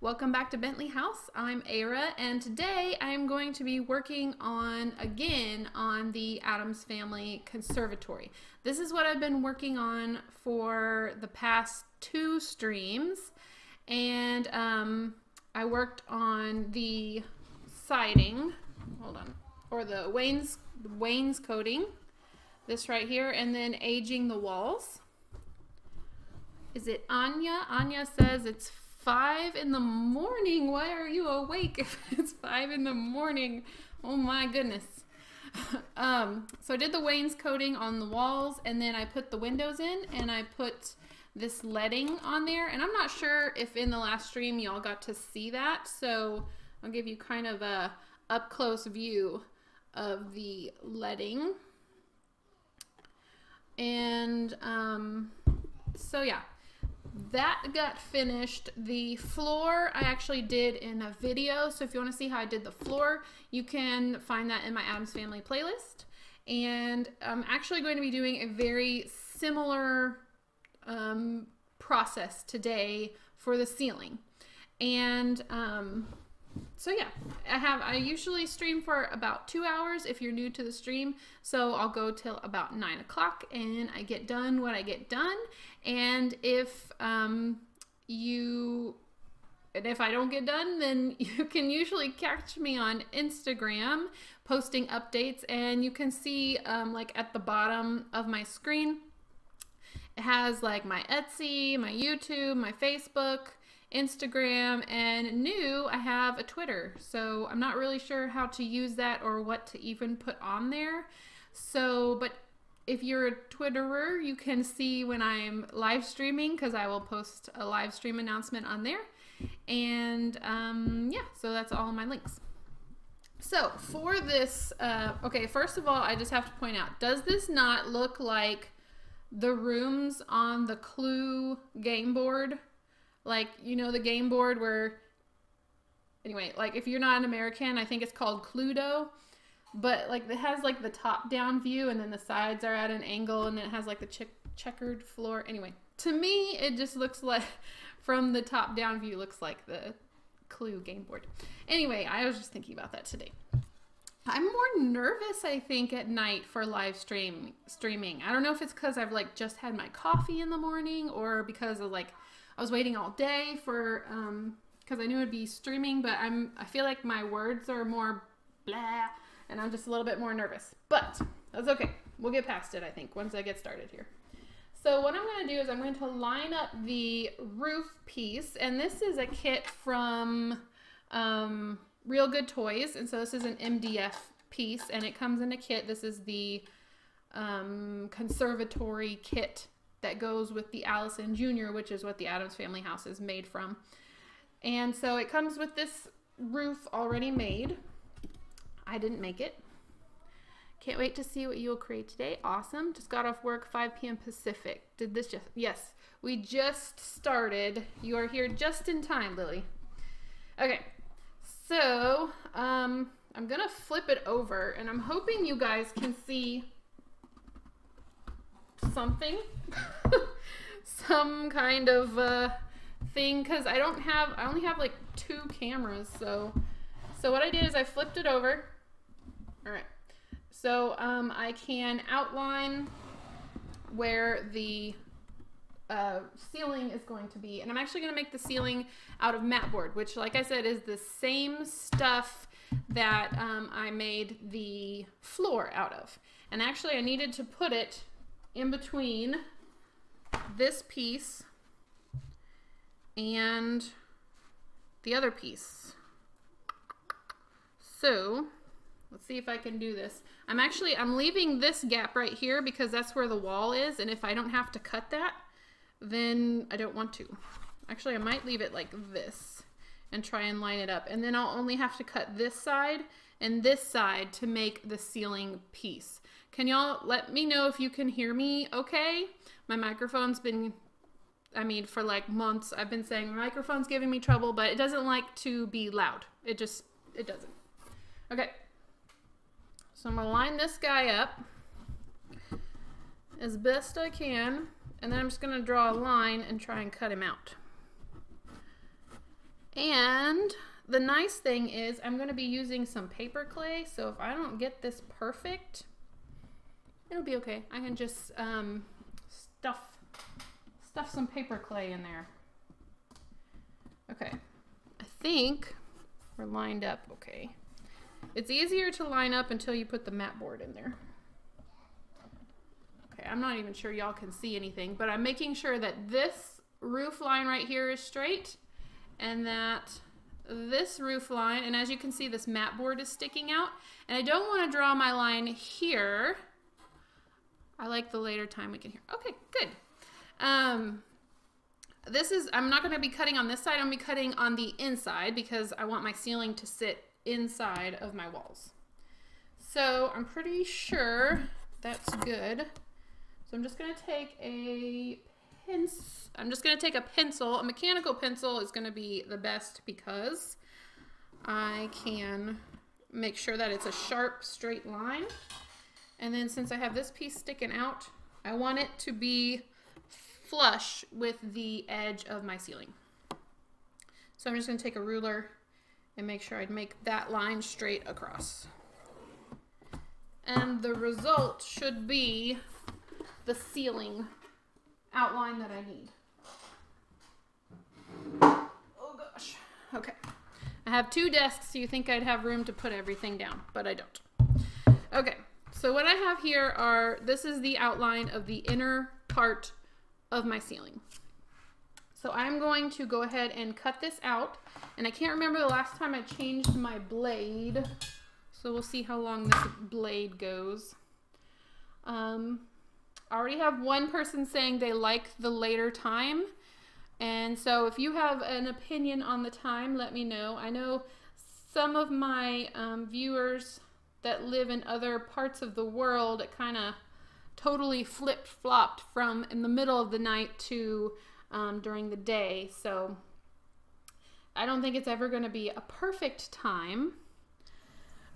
Welcome back to Bentley House. I'm Ara, and today I am going to be working on the Addams Family Conservatory. This is what I've been working on for the past two streams, and I worked on the siding, or the wainscoting, this right here, and then aging the walls. Is it Anya? Anya says it's 5 in the morning. Why are you awake if it's 5 in the morning? Oh my goodness. So I did the wainscoting on the walls, and then I put the windows in, and I put this leading on there. And I'm not sure if in the last stream y'all got to see that, so I'll give you kind of a up-close view of the leading. And so yeah, that got finished. The floor I actually did in a video, so if you want to see how I did the floor, you can find that in my Addams Family playlist. And I'm actually going to be doing a very similar process today for the ceiling. And so yeah, I usually stream for about 2 hours if you're new to the stream, so I'll go till about 9 o'clock and I get done what I get done. And if I don't get done, then you can usually catch me on Instagram posting updates, and you can see like at the bottom of my screen it has like my Etsy, my YouTube, my Facebook, Instagram, and I have a Twitter, so I'm not really sure how to use that or what to even put on there. So, but if you're a Twitterer, you can see when I'm live streaming, because I will post a live stream announcement on there. And yeah, so that's all my links. So for this, okay, first of all, I just have to point out, does this not look like the rooms on the Clue game board? Like, you know, the game board where, anyway, like if you're not an American, I think it's called Cluedo, but like it has like the top down view, and then the sides are at an angle, and it has like the checkered floor. Anyway, to me, it just looks like, from the top down view, looks like the Clue game board. Anyway, I was just thinking about that today. I'm more nervous, I think, at night for live streaming. I don't know if it's because I've like just had my coffee in the morning, or because of like I was waiting all day for because I knew it'd be streaming, but I feel like my words are more blah, and I'm just a little bit more nervous. But that's okay. We'll get past it, I think, once I get started here. So what I'm going to do is I'm going to line up the roof piece, and this is a kit from Real Good Toys, and so this is an MDF piece, and it comes in a kit. This is the conservatory kit that goes with the Allison Jr., which is what the Addams Family house is made from. And so it comes with this roof already made. I didn't make it. Can't wait to see what you'll create today. Awesome. Just got off work, 5 p.m. Pacific. Did this just, yes, we just started. You are here just in time, Lily. Okay, so I'm gonna flip it over, and I'm hoping you guys can see something, some kind of thing, because I only have like 2 cameras, so what I did is I flipped it over. All right, so I can outline where the ceiling is going to be, and I'm actually going to make the ceiling out of mat board, which, like I said, is the same stuff that I made the floor out of. And actually I needed to put it in between this piece and the other piece. So let's see if I can do this. I'm leaving this gap right here because that's where the wall is, and if I don't have to cut that, then I don't want to. Actually, I might leave it like this and try and line it up, and then I'll only have to cut this side and this side to make the ceiling piece. Can y'all let me know if you can hear me okay? My microphone's been, for like months, I've been saying my microphone's giving me trouble, but it doesn't like to be loud. It doesn't. Okay. So I'm gonna line this guy up as best I can, and then I'm just gonna draw a line and try and cut him out. And the nice thing is I'm going to be using some paper clay, so if I don't get this perfect, it'll be okay. I can just stuff some paper clay in there. Okay, I think we're lined up okay. It's easier to line up until you put the mat board in there. Okay, I'm not even sure y'all can see anything, but I'm making sure that this roof line right here is straight and that this roof line, and as you can see, this mat board is sticking out, and I don't want to draw my line here. I like the later time we can hear. Okay, good. I'm not going to be cutting on this side. I'm going to be cutting on the inside because I want my ceiling to sit inside of my walls. So I'm pretty sure that's good. So I'm just going to take a pencil. A mechanical pencil is going to be the best because I can make sure that it's a sharp, straight line. And then since I have this piece sticking out, I want it to be flush with the edge of my ceiling. So I'm just going to take a ruler and make sure I'd make that line straight across. And the result should be the ceiling outline that I need. Oh gosh. Okay. I have 2 desks, so you think I'd have room to put everything down, but I don't. Okay. So what I have here this is the outline of the inner part of my ceiling. So I'm going to go ahead and cut this out, and I can't remember the last time I changed my blade, so we'll see how long this blade goes. I already have one person saying they like the later time, and so if you have an opinion on the time, let me know. I know some of my viewers that live in other parts of the world, it kind of totally flip-flopped from in the middle of the night to during the day. So I don't think it's ever going to be a perfect time.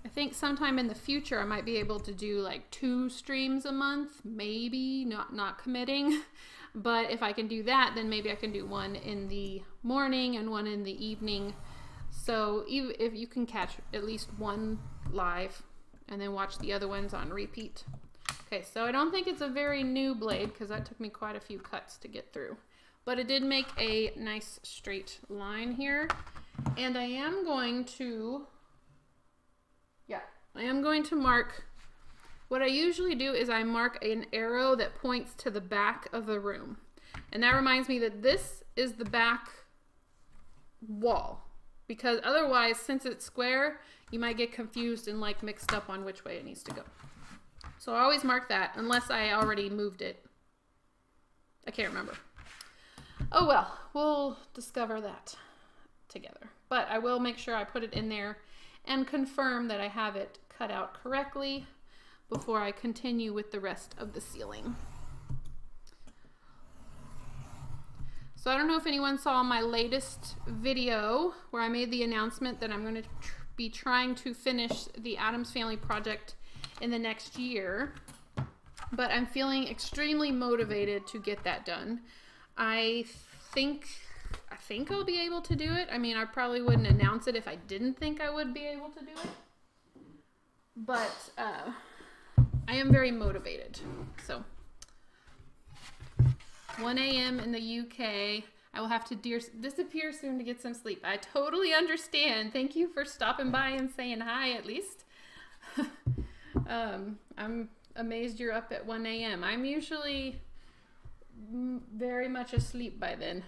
I think sometime in the future I might be able to do like 2 streams a month, maybe, not committing. But if I can do that, then maybe I can do one in the morning and one in the evening. So if you can catch at least one live and then watch the other ones on repeat. Okay, so I don't think it's a very new blade because that took me quite a few cuts to get through. But it did make a nice straight line here. And I am going to mark, what I usually do is I mark an arrow that points to the back of the room. And that reminds me that this is the back wall. Because otherwise, since it's square, you might get confused and like mixed up on which way it needs to go. So I always mark that unless I already moved it. I can't remember. Oh well, we'll discover that together. But I will make sure I put it in there and confirm that I have it cut out correctly before I continue with the rest of the ceiling. So I don't know if anyone saw my latest video where I made the announcement that I'm going to be trying to finish the Addams Family project in the next year, but I'm feeling extremely motivated to get that done. I think I'll be able to do it. I mean, I probably wouldn't announce it if I didn't think I would be able to do it, but I am very motivated. So 1 a.m. in the UK. I will have to disappear soon to get some sleep. I totally understand. Thank you for stopping by and saying hi at least. I'm amazed you're up at 1 a.m. I'm usually very much asleep by then.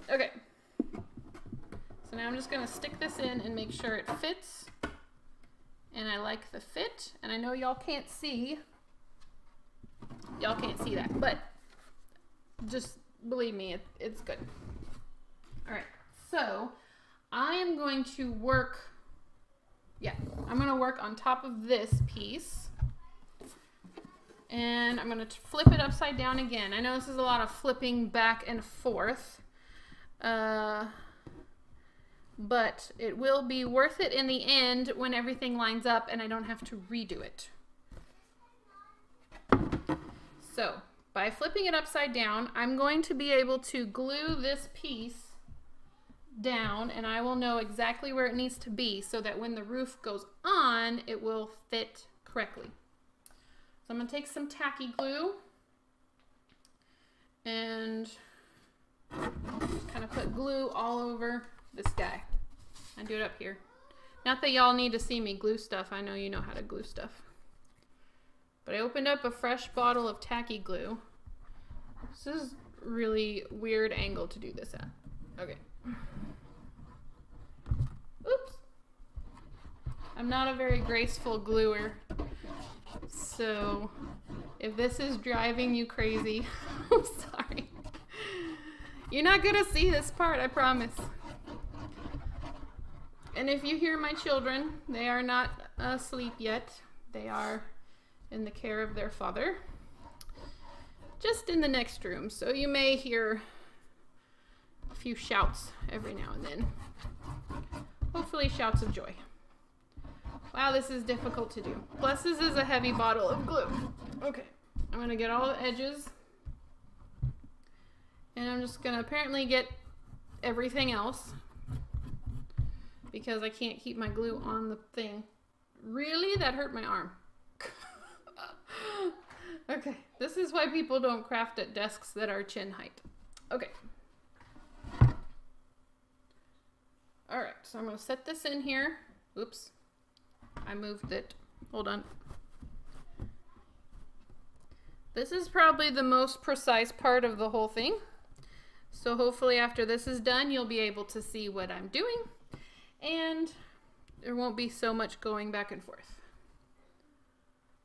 Okay. So now I'm just going to stick this in and make sure it fits. And I like the fit. And I know y'all can't see. Y'all can't see that, but just believe me, it's good. All right, so I am going to work, I'm going to work on top of this piece, and I'm going to flip it upside down again. I know this is a lot of flipping back and forth, but it will be worth it in the end when everything lines up and I don't have to redo it. So by flipping it upside down, I'm going to be able to glue this piece down, and I will know exactly where it needs to be so that when the roof goes on, it will fit correctly. So I'm going to take some tacky glue and kind of put glue all over this guy. I do it up here. Not that y'all need to see me glue stuff. I know you know how to glue stuff. But I opened up a fresh bottle of tacky glue. This is a really weird angle to do this at. Okay. Oops. I'm not a very graceful gluer. So if this is driving you crazy, I'm sorry. You're not gonna see this part, I promise. And if you hear my children, they are not asleep yet. They are in the care of their father, just in the next room. So you may hear a few shouts every now and then. Hopefully shouts of joy. Wow, this is difficult to do. Plus this is a heavy bottle of glue. Okay, I'm gonna get all the edges. And I'm just gonna apparently get everything else, because I can't keep my glue on the thing. Really? That hurt my arm. Okay, this is why people don't craft at desks that are chin height. Okay. All right, so I'm gonna set this in here. Oops, I moved it. Hold on. This is probably the most precise part of the whole thing. So hopefully after this is done, you'll be able to see what I'm doing. And there won't be so much going back and forth.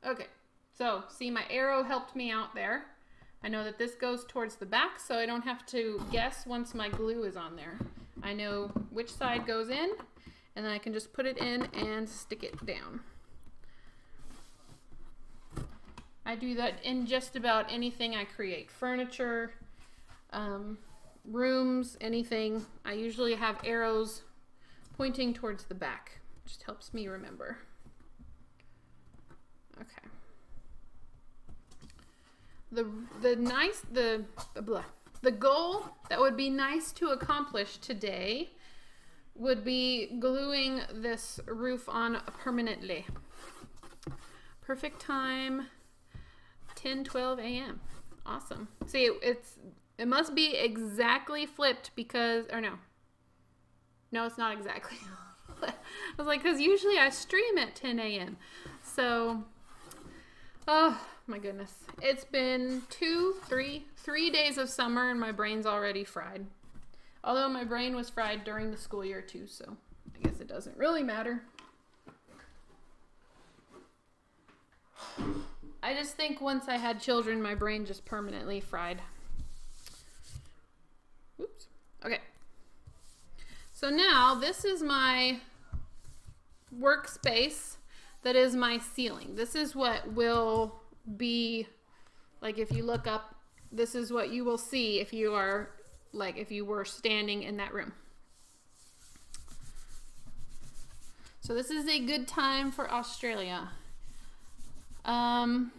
Okay, so see, my arrow helped me out there. I know that this goes towards the back, so I don't have to guess once my glue is on there. I know which side goes in, and then I can just put it in and stick it down. I do that in just about anything I create. Furniture, rooms, anything. I usually have arrows pointing towards the back. Just helps me remember. Okay. The goal that would be nice to accomplish today would be gluing this roof on permanently. Perfect time, 10:12 a.m. Awesome. See, it must be exactly flipped because, or no, it's not exactly. I was like, because usually I stream at 10 a.m. So, oh my goodness. It's been 3 days of summer and my brain's already fried. Although my brain was fried during the school year too, so I guess it doesn't really matter. I just think once I had children, my brain just permanently fried. Oops. Okay. So now this is my workspace that is my ceiling. This is what will be, like, if you look up, this is what you will see if you are, like, if you were standing in that room. So this is a good time for Australia. Oh,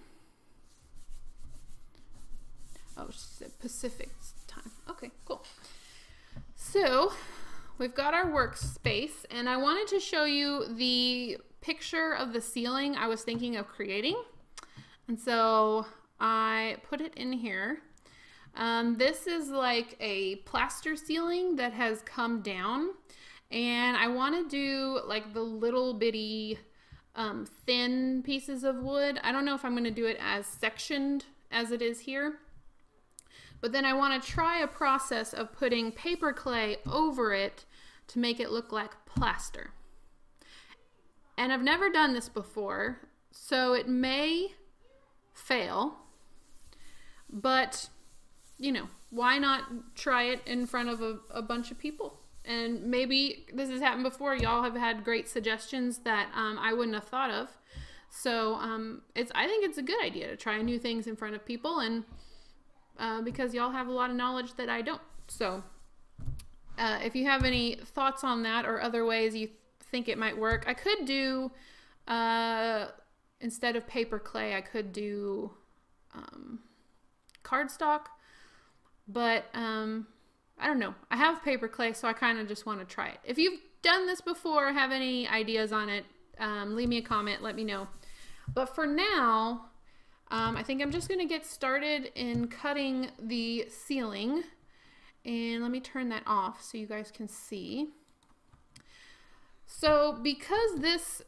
Pacific time. Okay, cool. So we've got our workspace, and I wanted to show you the picture of the ceiling I was thinking of creating. And so I put it in here. This is like a plaster ceiling that has come down, and I want to do like the little bitty thin pieces of wood. I don't know if I'm going to do it as sectioned as it is here, but then I want to try a process of putting paper clay over it to make it look like plaster. And I've never done this before, so it may fail, but you know, why not try it in front of a bunch of people? And maybe this has happened before. Y'all have had great suggestions that I wouldn't have thought of. So I think it's a good idea to try new things in front of people, and because y'all have a lot of knowledge that I don't. So if you have any thoughts on that or other ways you think it might work, I could do, instead of paper clay, I could do cardstock. But I don't know. I have paper clay, so I kind of just want to try it. If you've done this before, have any ideas on it, leave me a comment, let me know. But for now, I think I'm just going to get started in cutting the ceiling. And let me turn that off so you guys can see. So because this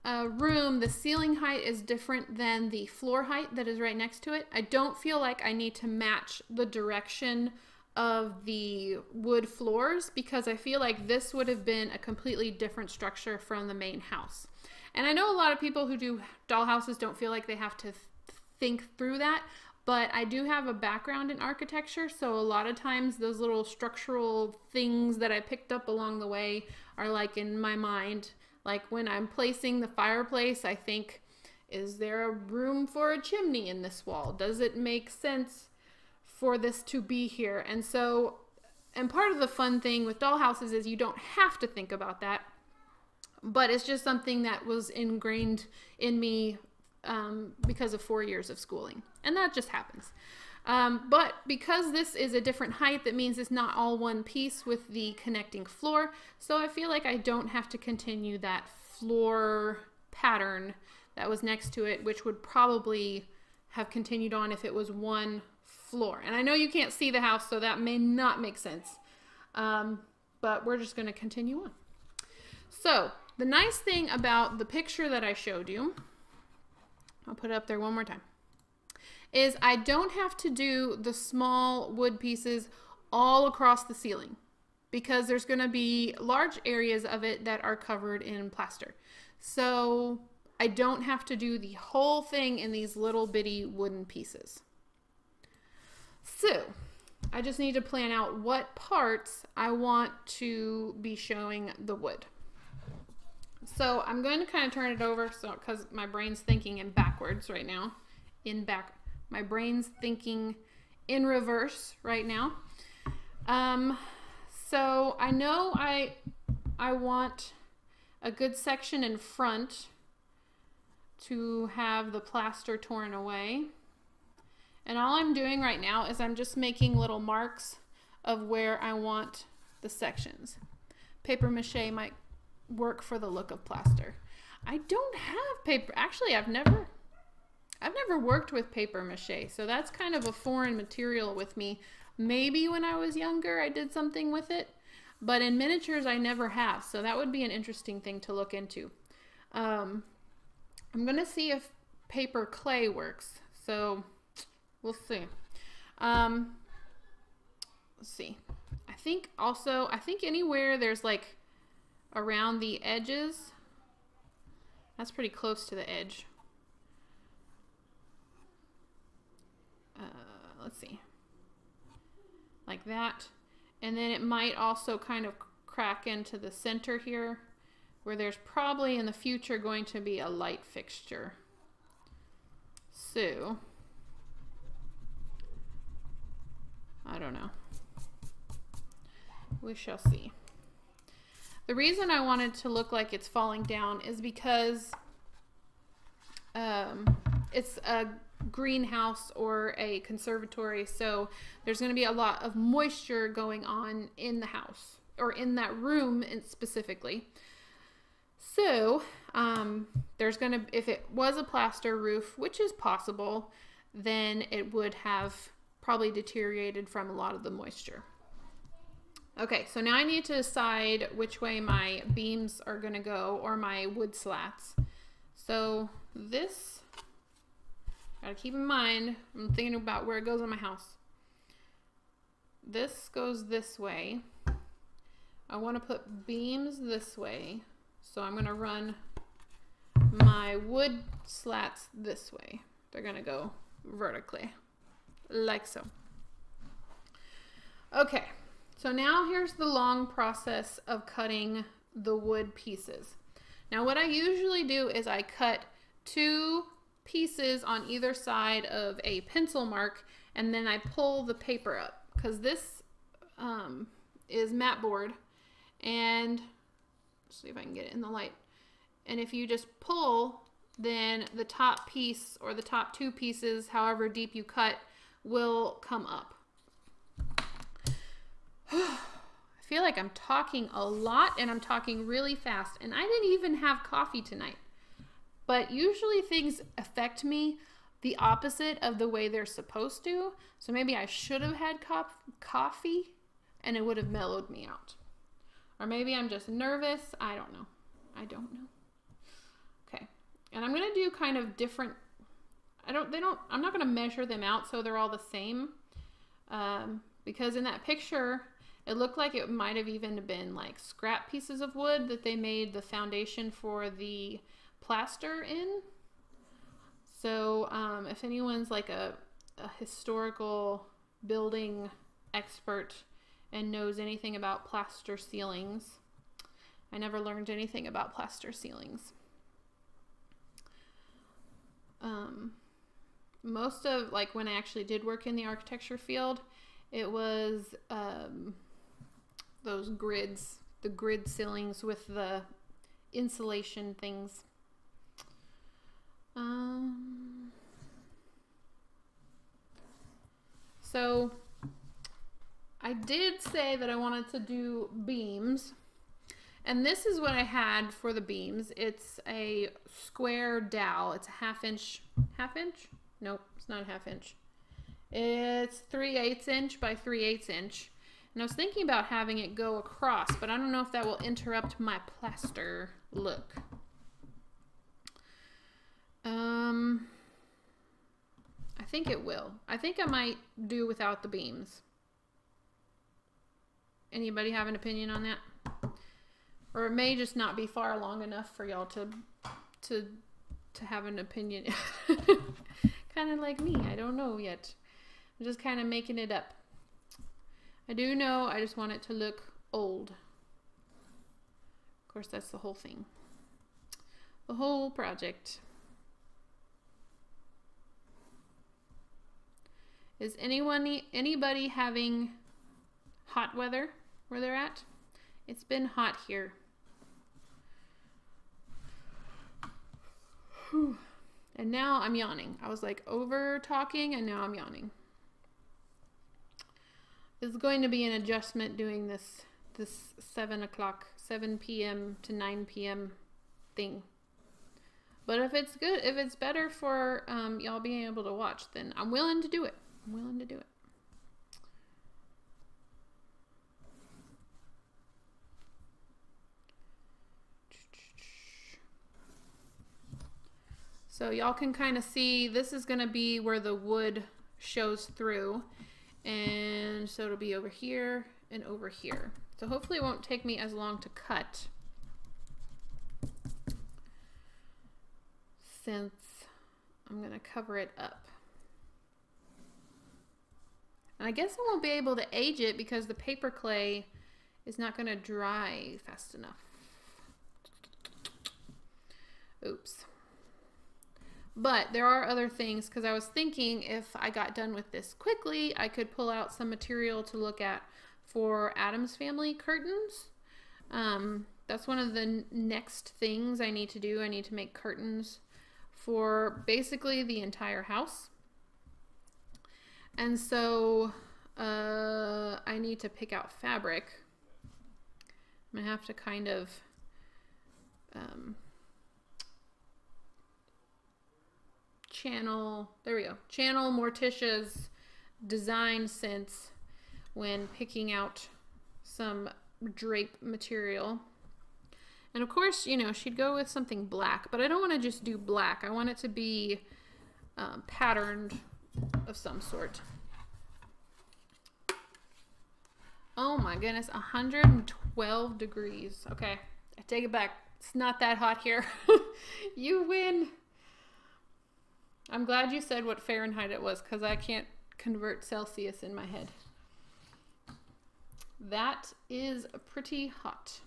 room, the ceiling height is different than the floor height that is right next to it, I don't feel like I need to match the direction of the wood floors, because I feel like this would have been a completely different structure from the main house. And I know a lot of people who do doll houses don't feel like they have to think through that, but I do have a background in architecture, so a lot of times those little structural things that I picked up along the way are like in my mind. Like when I'm placing the fireplace, I think, is there a room for a chimney in this wall? Does it make sense for this to be here? And so, and part of the fun thing with doll houses is you don't have to think about that, but it's just something that was ingrained in me because of 4 years of schooling, and that just happens. But because this is a different height, that means it's not all one piece with the connecting floor, so I feel like I don't have to continue that floor pattern that was next to it, which would probably have continued on if it was one floor. And I know you can't see the house, so that may not make sense, but we're just going to continue on. So the nice thing about the picture that I showed you, I'll put it up there one more time, is I don't have to do the small wood pieces all across the ceiling, because there's going to be large areas of it that are covered in plaster. So I don't have to do the whole thing in these little bitty wooden pieces. So I just need to plan out what parts I want to be showing the wood. So I'm going to kind of turn it over, so because my brain's thinking in backwards right now. My brain's thinking in reverse right now. So I know I want a good section in front to have the plaster torn away. And all I'm doing right now is I'm just making little marks of where I want the sections. Paper mache might work for the look of plaster. I don't have paper. Actually, I've never worked with paper mache, so that's kind of a foreign material with me. Maybe when I was younger I did something with it, but in miniatures I never have, so that would be an interesting thing to look into. I'm gonna see if paper clay works, so we'll see. Let's see. I think anywhere there's like around the edges, that's pretty close to the edge. Let's see, like that, and then it might also kind of crack into the center here, where there's probably in the future going to be a light fixture. So I don't know, we shall see. The reason I wanted to look like it's falling down is because it's a greenhouse or a conservatory, so there's going to be a lot of moisture going on in the house, or in that room specifically. So there's going to, if it was a plaster roof, which is possible, then it would have probably deteriorated from a lot of the moisture. Okay, so now I need to decide which way my beams are going to go, or my wood slats. So this, gotta keep in mind, I'm thinking about where it goes on my house. This goes this way. I want to put beams this way, so I'm going to run my wood slats this way. They're going to go vertically, like so. Okay, so now here's the long process of cutting the wood pieces. Now what I usually do is I cut 2 pieces on either side of a pencil mark, and then I pull the paper up, because this is mat board, and let's see if I can get it in the light, and if you just pull, then the top piece, or the top 2 pieces, however deep you cut, will come up. I feel like I'm talking a lot and I'm talking really fast, and I didn't even have coffee tonight. But usually things affect me the opposite of the way they're supposed to. So maybe I should have had coffee and it would have mellowed me out. Or maybe I'm just nervous. I don't know. I don't know. Okay. And I'm going to do kind of different. I'm not going to measure them out so they're all the same. Because in that picture, it looked like it might have even been like scrap pieces of wood that they made the foundation for the plaster in. So if anyone's like a historical building expert and knows anything about plaster ceilings, I never learned anything about plaster ceilings. Most of, like, when I actually did work in the architecture field, it was those grids, the grid ceilings with the insulation things. So I did say that I wanted to do beams, and this is what I had for the beams. It's a square dowel. It's a half inch? Nope, it's not a half inch. It's 3/8 inch by 3/8 inch. And I was thinking about having it go across, but I don't know if that will interrupt my plaster look. I think it will. I think I might do without the beams. Anybody have an opinion on that? Or it may just not be far long enough for y'all to have an opinion. Kind of like me. I don't know yet. I'm just kind of making it up. I do know I just want it to look old. Of course, that's the whole thing. The whole project. Is anybody having hot weather where they're at? It's been hot here. Whew. And now I'm yawning. I was like over talking and now I'm yawning. It's going to be an adjustment doing this 7 p.m. to 9 p.m. thing. But if it's good, if it's better for y'all being able to watch, then I'm willing to do it. I'm willing to do it. So y'all can kind of see, this is going to be where the wood shows through. And so it'll be over here and over here. So hopefully it won't take me as long to cut, since I'm going to cover it up. And I guess I won't be able to age it because the paper clay is not going to dry fast enough. Oops. But there are other things, because I was thinking if I got done with this quickly, I could pull out some material to look at for Addams Family curtains. That's one of the next things I need to do. I need to make curtains for basically the entire house. And so I need to pick out fabric. I'm going to have to kind of channel Morticia's design sense when picking out some drape material. And of course, you know, she'd go with something black, but I don't want to just do black. I want it to be patterned of some sort. Oh my goodness, 112 degrees. Okay, I take it back. It's not that hot here. You win. I'm glad you said what Fahrenheit it was, because I can't convert Celsius in my head. That is pretty hot.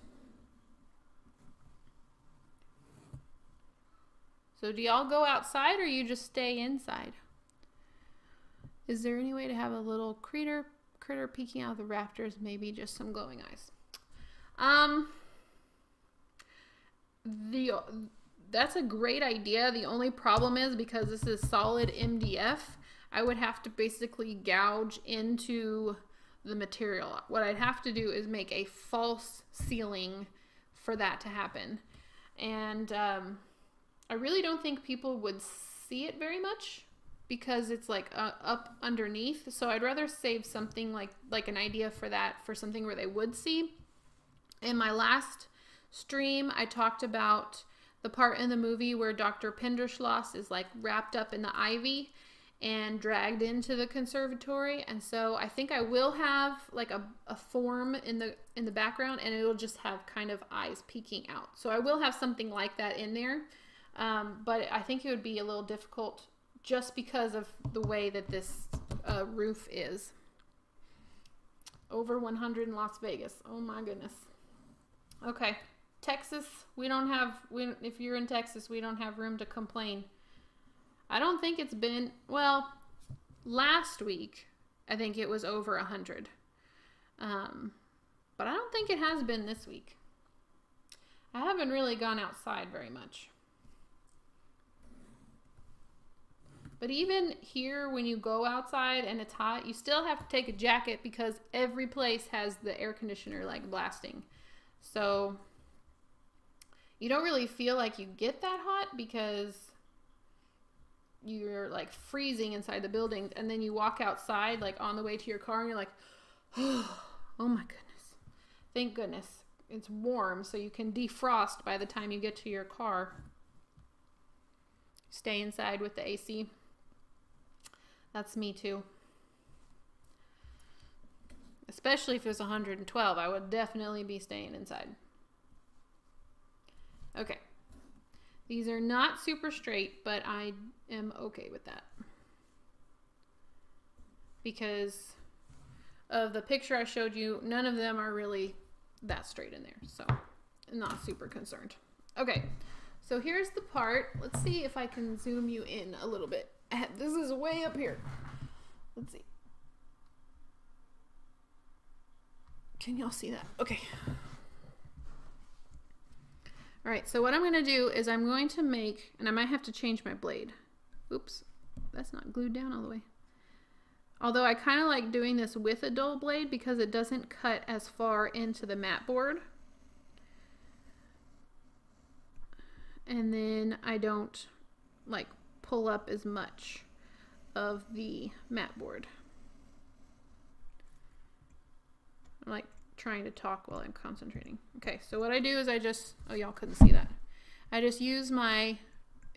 So do y'all go outside or you just stay inside? Is there any way to have a little critter peeking out of the rafters? Maybe just some glowing eyes. That's a great idea. The only problem is, because this is solid MDF, I would have to basically gouge into the material. What I'd have to do is make a false ceiling for that to happen. And I really don't think people would see it very much because it's like up underneath. So I'd rather save something like an idea for that, for something where they would see. In my last stream, I talked about the part in the movie where Dr. Penderschloss is like wrapped up in the ivy and dragged into the conservatory. And so I think I will have like a form in the background, and it'll just have kind of eyes peeking out. So I will have something like that in there. But I think it would be a little difficult just because of the way that this roof is. Over 100 in Las Vegas. Oh my goodness. Okay. Texas, if you're in Texas, we don't have room to complain. I don't think it's been, well, last week, I think it was over 100. But I don't think it has been this week. I haven't really gone outside very much. But even here, when you go outside and it's hot, you still have to take a jacket because every place has the air conditioner like blasting. So you don't really feel like you get that hot because you're like freezing inside the building, and then you walk outside like on the way to your car and you're like, oh my goodness. Thank goodness it's warm so you can defrost by the time you get to your car. Stay inside with the AC. That's me too. Especially if it was 112, I would definitely be staying inside. Okay. These are not super straight, but I am okay with that. Because of the picture I showed you, none of them are really that straight in there. So I'm not super concerned. Okay, so here's the part. Let's see if I can zoom you in a little bit. This is way up here. Let's see. Can y'all see that? Okay. All right, so what I'm going to do is I'm going to make, and I might have to change my blade. Oops, that's not glued down all the way. Although I kind of like doing this with a dull blade because it doesn't cut as far into the mat board. And then I don't like pull up as much of the mat board. I'm like trying to talk while I'm concentrating. Okay, so what I do is I just, oh, y'all couldn't see that. I just use my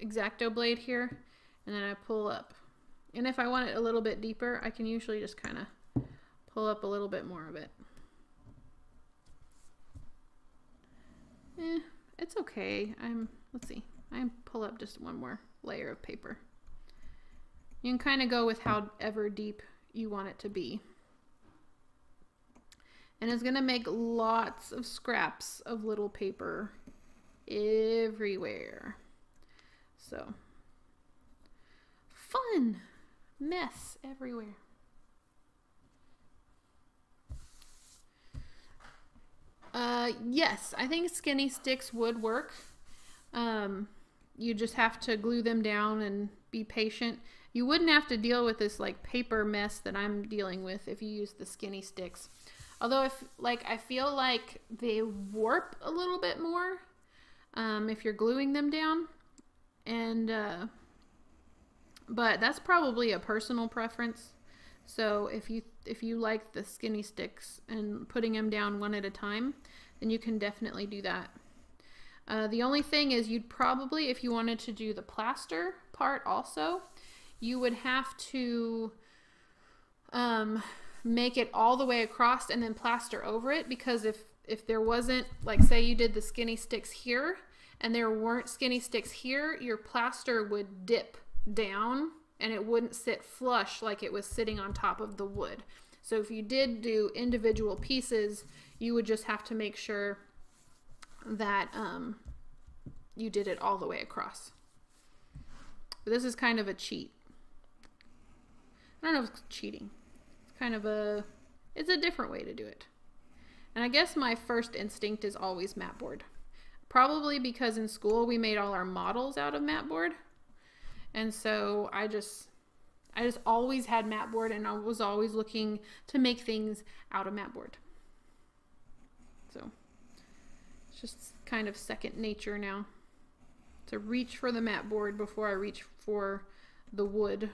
X-Acto blade here, and then I pull up. And if I want it a little bit deeper, I can usually just kind of pull up a little bit more of it. It's okay. Let's see. I pull up just one more layer of paper. You can kind of go with however deep you want it to be. And it's going to make lots of scraps of little paper everywhere. So, fun mess everywhere. Yes, I think skinny sticks would work. You just have to glue them down and be patient. You wouldn't have to deal with this like paper mess that I'm dealing with if you use the skinny sticks. Although I feel like they warp a little bit more if you're gluing them down, and but that's probably a personal preference. So if you like the skinny sticks and putting them down one at a time, then you can definitely do that. The only thing is you'd probably, if you wanted to do the plaster part also, you would have to make it all the way across and then plaster over it, because if there wasn't, like say you did the skinny sticks here and there weren't skinny sticks here, your plaster would dip down and it wouldn't sit flush like it was sitting on top of the wood. So if you did do individual pieces, you would just have to make sure that you did it all the way across. But this is kind of a cheat. I don't know if it's cheating. It's kind of it's a different way to do it. And I guess my first instinct is always mat board. Probably because in school we made all our models out of mat board. And so I I just always had mat board, and I was always looking to make things out of mat board. So it's just kind of second nature now to reach for the mat board before I reach for the wood.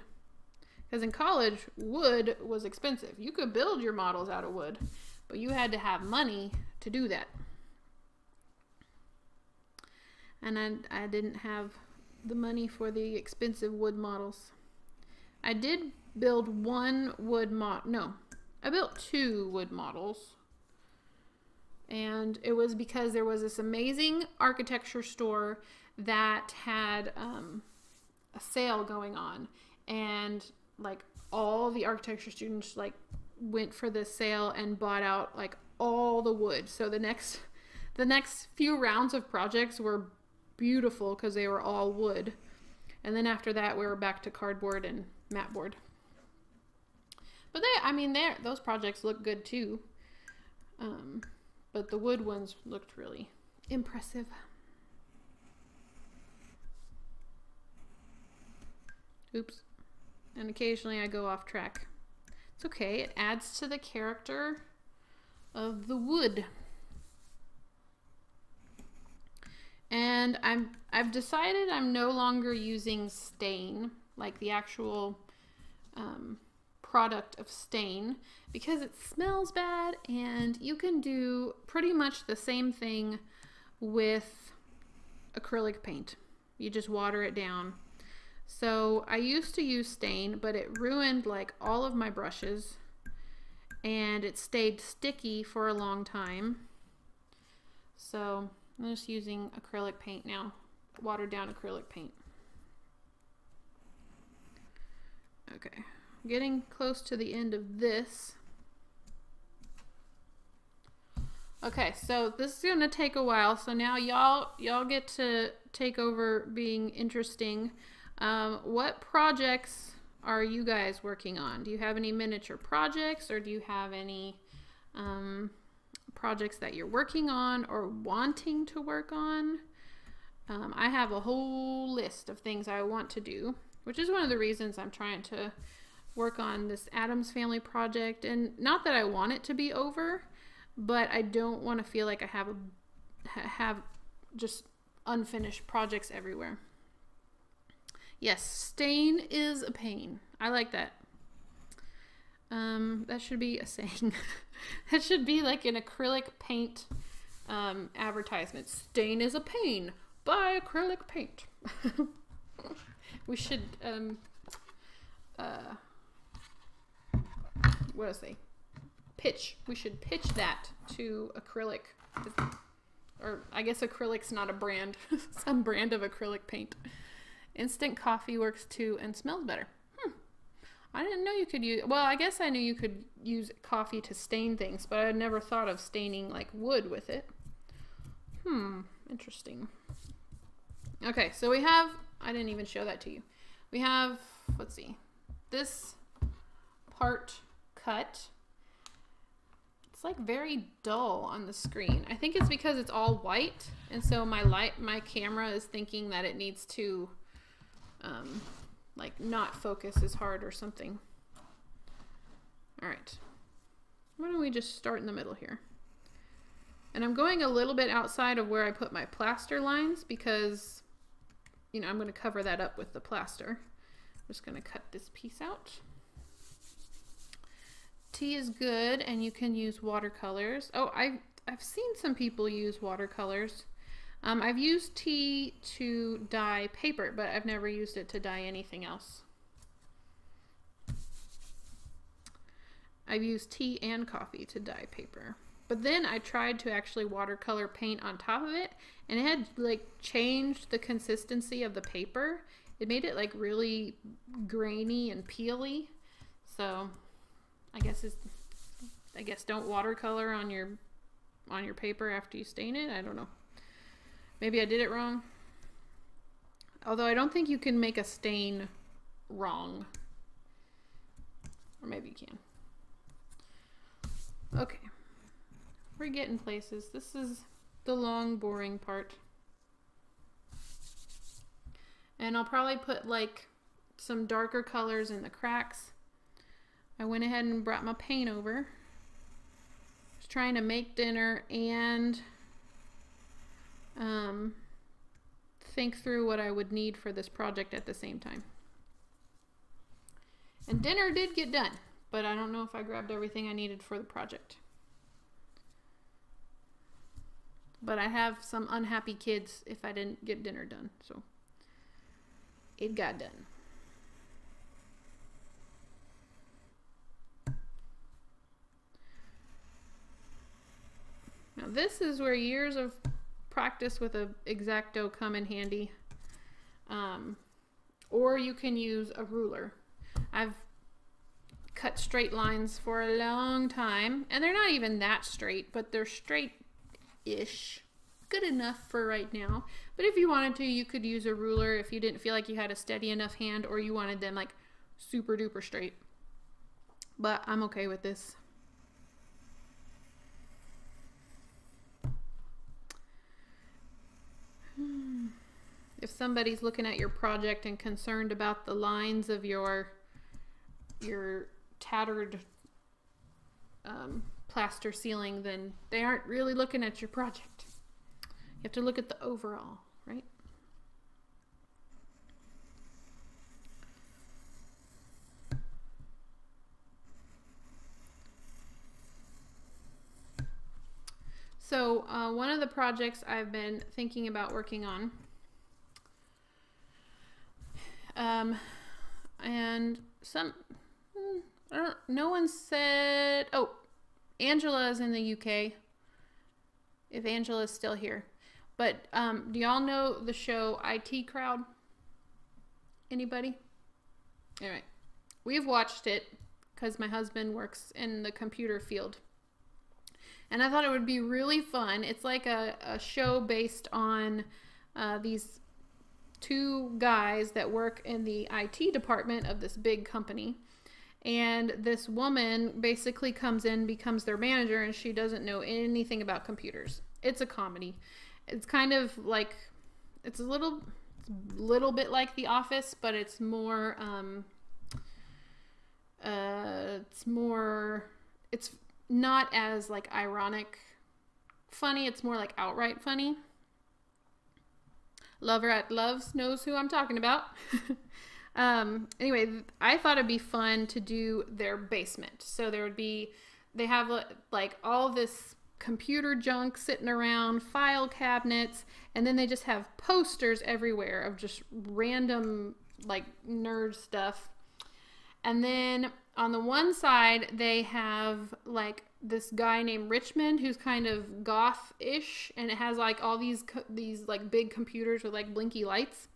Because in college, wood was expensive. You could build your models out of wood, but you had to have money to do that. And I didn't have the money for the expensive wood models. I did build one wood model. No, I built 2 wood models. And it was because there was this amazing architecture store that had a sale going on. And like all the architecture students like went for this sale and bought out like all the wood. So the next few rounds of projects were beautiful because they were all wood. And then after that we were back to cardboard and mat board. But those projects look good too. But the wood ones looked really impressive. Oops. And occasionally I go off track. It's okay, it adds to the character of the wood. And I've decided I'm no longer using stain, like the actual product of stain, because it smells bad, and you can do pretty much the same thing with acrylic paint. You just water it down. So I used to use stain, but it ruined like all of my brushes, and it stayed sticky for a long time. So I'm just using acrylic paint now, watered down acrylic paint. Okay, getting close to the end of this. Okay, so this is gonna take a while. So now y'all get to take over being interesting. What projects are you guys working on? Do you have any miniature projects, or do you have any projects that you're working on or wanting to work on? I have a whole list of things I want to do, which is one of the reasons I'm trying to work on this Addams Family project. And not that I want it to be over, but I don't want to feel like I have just unfinished projects everywhere. Yes, stain is a pain. I like that. That should be a saying. That should be like an acrylic paint advertisement. Stain is a pain. Buy acrylic paint. We should, what do I say? Pitch. We should pitch that to acrylic. Or I guess acrylic's not a brand. Some brand of acrylic paint. Instant coffee works too and smells better. I didn't know you could use, well, I guess I knew you could use coffee to stain things, but I had never thought of staining like wood with it. Interesting. Okay, so we have, I didn't even show that to you. We have, let's see, this part cut. It's like very dull on the screen. I think it's because it's all white, and so my camera is thinking that it needs to like not focus as hard or something. All right, why don't we just start in the middle here? And I'm going a little bit outside of where I put my plaster lines because, you know, I'm going to cover that up with the plaster. I'm just going to cut this piece out. Tea is good, and you can use watercolors. Oh, I've seen some people use watercolors. I've used tea to dye paper, but I've never used it to dye anything else. I've used tea and coffee to dye paper. But then I tried to actually watercolor paint on top of it, and it had like changed the consistency of the paper. It made it like really grainy and peely. So I guess don't watercolor on your paper after you stain it. I don't know. Maybe I did it wrong. Although I don't think you can make a stain wrong. Or maybe you can. Okay. We're getting places. This is the long, boring part. And I'll probably put like some darker colors in the cracks. I went ahead and brought my paint over. Just trying to make dinner and think through what I would need for this project at the same time. And dinner did get done, but I don't know if I grabbed everything I needed for the project. But I have some unhappy kids if I didn't get dinner done, so it got done. Now this is where years of practice with a X-Acto come in handy. Or you can use a ruler. I've cut straight lines for a long time, and they're not even that straight, but they're straight-ish. Good enough for right now. But if you wanted to, you could use a ruler if you didn't feel like you had a steady enough hand, or you wanted them like super duper straight. But I'm okay with this. If somebody's looking at your project and concerned about the lines of your tattered plaster ceiling, then they aren't really looking at your project. You have to look at the overall, right? So one of the projects I've been thinking about working on, and no one said, oh, Angela is in the UK, if Angela is still here. But do y'all know the show IT Crowd? Anybody? Anyway, we've watched it because my husband works in the computer field. And I thought it would be really fun. It's like a show based on these two guys that work in the IT department of this big company. And this woman basically comes in, becomes their manager, and she doesn't know anything about computers. It's a comedy. It's kind of like, it's a little bit like The Office, but it's more, it's not as like ironic funny. It's more like outright funny. Lover at Loves knows who I'm talking about. Anyway, I thought it'd be fun to do their basement. So they have like all this computer junk sitting around, file cabinets, and then they just have posters everywhere of just random like nerd stuff. And then on the one side, they have like this guy named Richmond who's kind of goth-ish, and it has like all these like big computers with like blinky lights.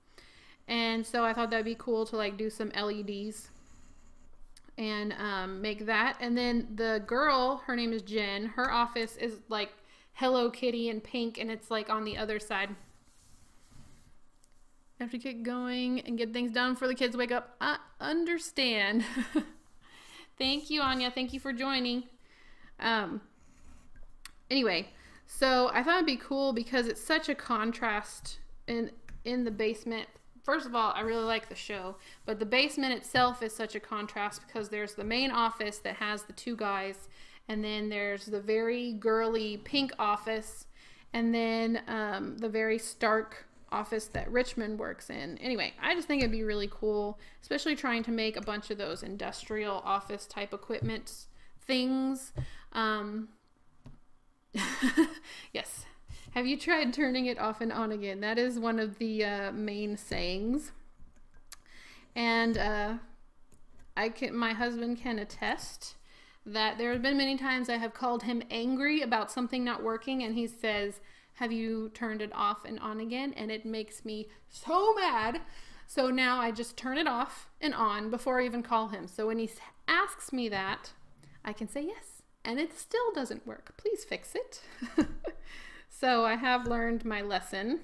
And so I thought that'd be cool to like do some LEDs and make that. And then the girl, her name is Jen, her office is like Hello Kitty and pink, and it's like on the other side. I have to get going and get things done before the kids wake up. I understand. Thank you, Anya. Thank you for joining. Anyway, so I thought it'd be cool because it's such a contrast in the basement. First of all, I really like the show, but the basement itself is such a contrast because there's the main office that has the two guys, and then there's the very girly pink office, and then the very stark office that Richmond works in. Anyway, I just think it'd be really cool, especially trying to make a bunch of those industrial office type equipment things. Yes. Have you tried turning it off and on again? That is one of the main sayings. And my husband can attest that there have been many times I have called him angry about something not working, and he says, "Have you turned it off and on again?" And it makes me so mad. So now I just turn it off and on before I even call him. So when he asks me that, I can say yes. And it still doesn't work. Please fix it. So I have learned my lesson.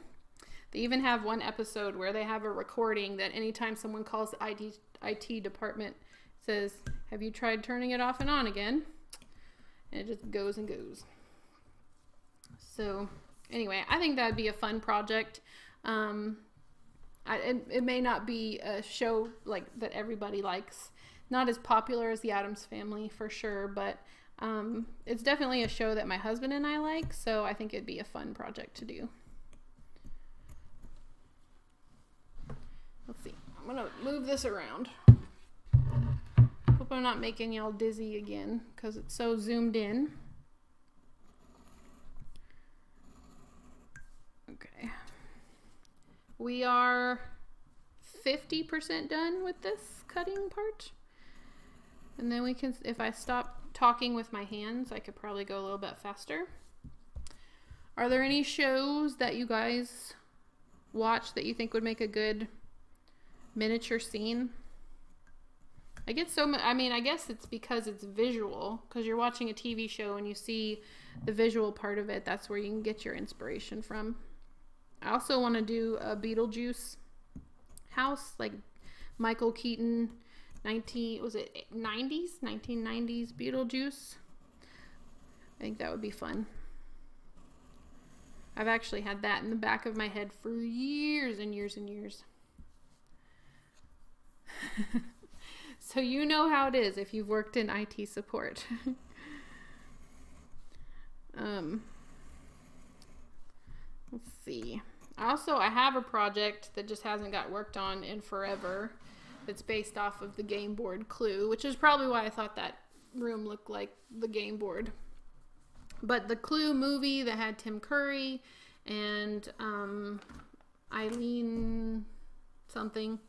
They even have one episode where they have a recording that anytime someone calls the IT department, says, "Have you tried turning it off and on again?" And it just goes and goes. So anyway, I think that'd be a fun project. it may not be a show like that everybody likes. Not as popular as the Addams Family for sure, but it's definitely a show that my husband and I like, so I think it'd be a fun project to do. Let's see. I'm gonna move this around. Hope I'm not making y'all dizzy again because it's so zoomed in. Okay. We are 50% done with this cutting part. And then we can, if I stop talking with my hands, I could probably go a little bit faster. Are there any shows that you guys watch that you think would make a good miniature scene? I get so much, I mean, I guess it's because it's visual, because you're watching a TV show and you see the visual part of it. That's where you can get your inspiration from. I also want to do a Beetlejuice house, like Michael Keaton, 1990s Beetlejuice. I think that would be fun. I've actually had that in the back of my head for years and years and years. So you know how it is if you've worked in IT support. Let's see. I have a project that just hasn't got worked on in forever. It's based off of the game board Clue, which is probably why I thought that room looked like the game board. But the Clue movie that had Tim Curry and Eileen something.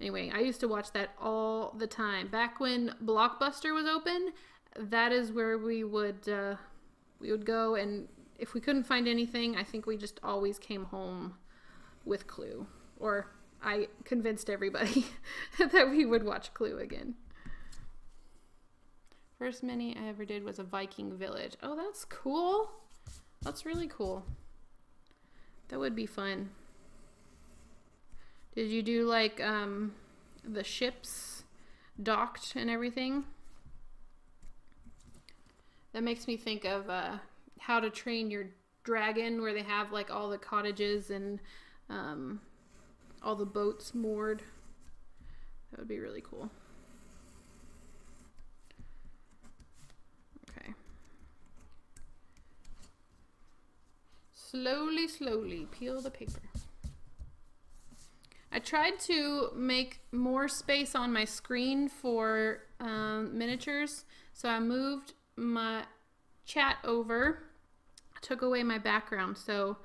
Anyway, I used to watch that all the time. Back when Blockbuster was open, that is where we would go, and if we couldn't find anything, I think we just always came home with Clue. Or I convinced everybody that we would watch Clue again. First mini I ever did was a Viking village. Oh, that's cool. That's really cool. That would be fun. Did you do like the ships docked and everything? That makes me think of How to Train Your Dragon, where they have like all the cottages and all the boats moored. That would be really cool. Okay. Slowly, slowly peel the paper. I tried to make more space on my screen for miniatures, so I moved my chat over, took away my background, so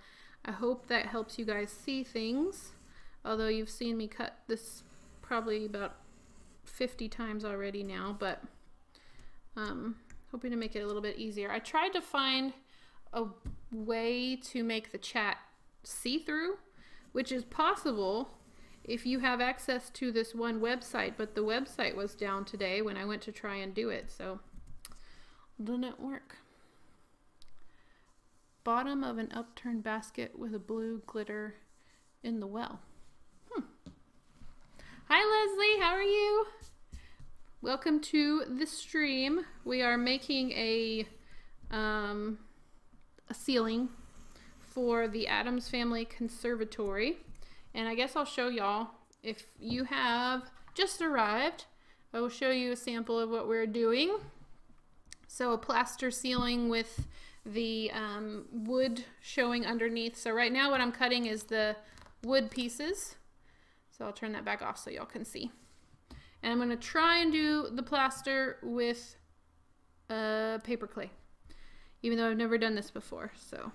I hope that helps you guys see things, although you've seen me cut this probably about 50 times already now, but hoping to make it a little bit easier. I tried to find a way to make the chat see-through, which is possible if you have access to this one website, but the website was down today when I went to try and do it, so it didn't work. Bottom of an upturned basket with a blue glitter in the well. Hi Leslie, how are you? Welcome to the stream. We are making a ceiling for the Addams Family Conservatory. And I guess I'll show y'all, if you have just arrived, I will show you a sample of what we're doing. So a plaster ceiling with the wood showing underneath. So right now what I'm cutting is the wood pieces. So I'll turn that back off so y'all can see. And I'm gonna try and do the plaster with paper clay, even though I've never done this before. So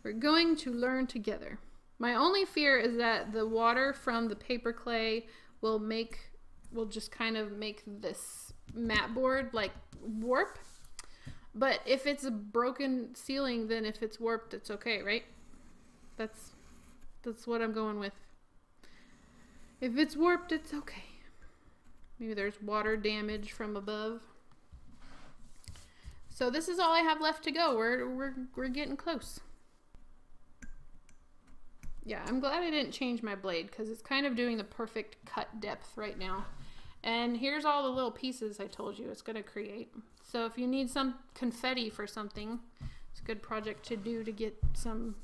we're going to learn together. My only fear is that the water from the paper clay will just kind of make this mat board like warp. But if it's a broken ceiling, then if it's warped, it's okay, right? That's what I'm going with. If it's warped, it's okay. Maybe there's water damage from above. So this is all I have left to go. We're getting close. Yeah, I'm glad I didn't change my blade because it's kind of doing the perfect cut depth right now. And here's all the little pieces I told you it's going to create. So if you need some confetti for something, it's a good project to do to get some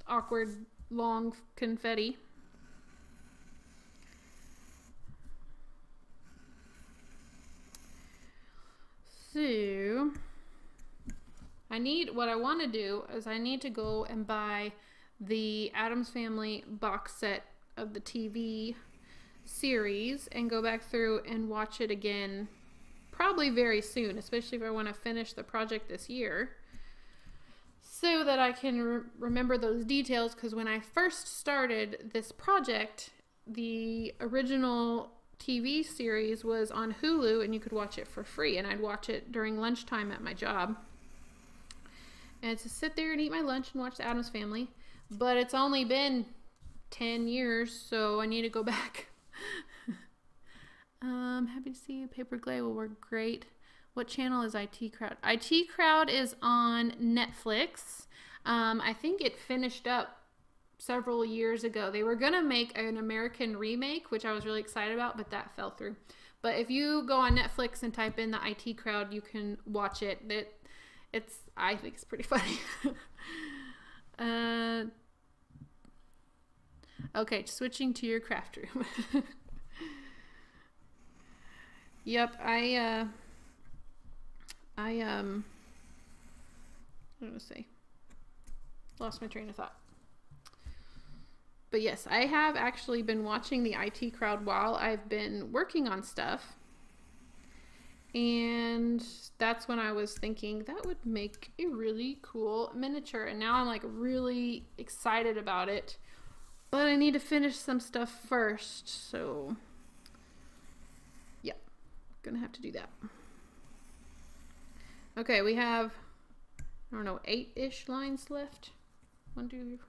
awkward long confetti. So what I want to do is I need to go and buy the Addams Family box set of the TV series and go back through and watch it again probably very soon, especially if I want to finish the project this year, so that I can remember those details, because when I first started this project, the original TV series was on Hulu and you could watch it for free, and I'd watch it during lunchtime at my job and to sit there and eat my lunch and watch the Addams Family. But it's only been 10 years, so I need to go back. Happy to see you. Paper Glay will work great. What channel is IT Crowd? IT Crowd is on Netflix. I think it finished up several years ago. They were going to make an American remake, which I was really excited about, but that fell through. But if you go on Netflix and type in the IT Crowd, you can watch it. I think it's pretty funny. Okay, switching to your craft room. Yep, I'm gonna say, lost my train of thought. But yes, I have actually been watching the IT Crowd while I've been working on stuff. And that's when I was thinking that would make a really cool miniature. And now I'm like really excited about it. But I need to finish some stuff first. So yeah, gonna have to do that. Okay, we have, I don't know, 8-ish lines left. 1, 2, 3, 4.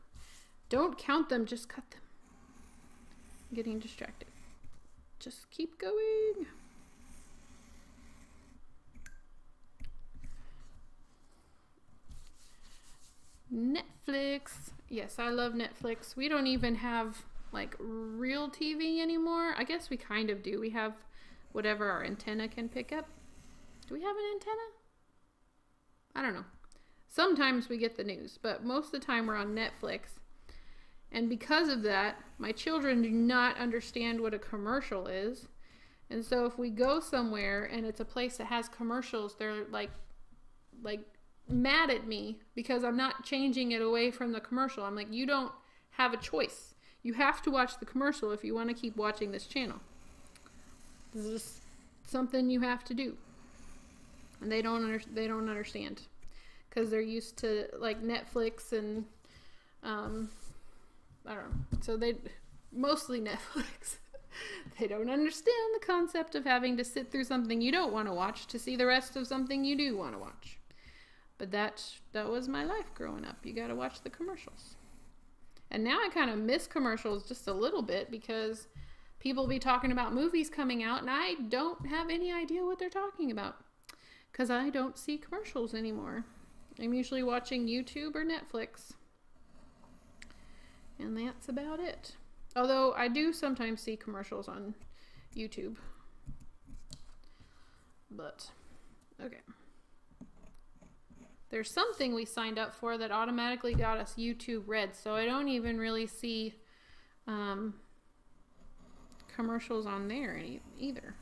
Don't count them, just cut them. I'm getting distracted. Just keep going. Netflix. Yes, I love Netflix. We don't even have like real TV anymore. I guess we kind of do. We have whatever our antenna can pick up. Do we have an antenna? I don't know. Sometimes we get the news, but most of the time we're on Netflix. And because of that, my children do not understand what a commercial is. And so if we go somewhere and it's a place that has commercials, they're like mad at me because I'm not changing it away from the commercial. I'm like, you don't have a choice. You have to watch the commercial if you want to keep watching this channel. This is something you have to do. And they don't understand because they're used to like Netflix and I don't know. So they mostly Netflix. They don't understand the concept of having to sit through something you don't want to watch to see the rest of something you do want to watch. But that was my life growing up. You got to watch the commercials. And now I kind of miss commercials just a little bit because people be talking about movies coming out and I don't have any idea what they're talking about because I don't see commercials anymore. I'm usually watching YouTube or Netflix. And that's about it. Although I do sometimes see commercials on YouTube. But, okay. There's something we signed up for that automatically got us YouTube Red, so I don't even really see commercials on there either.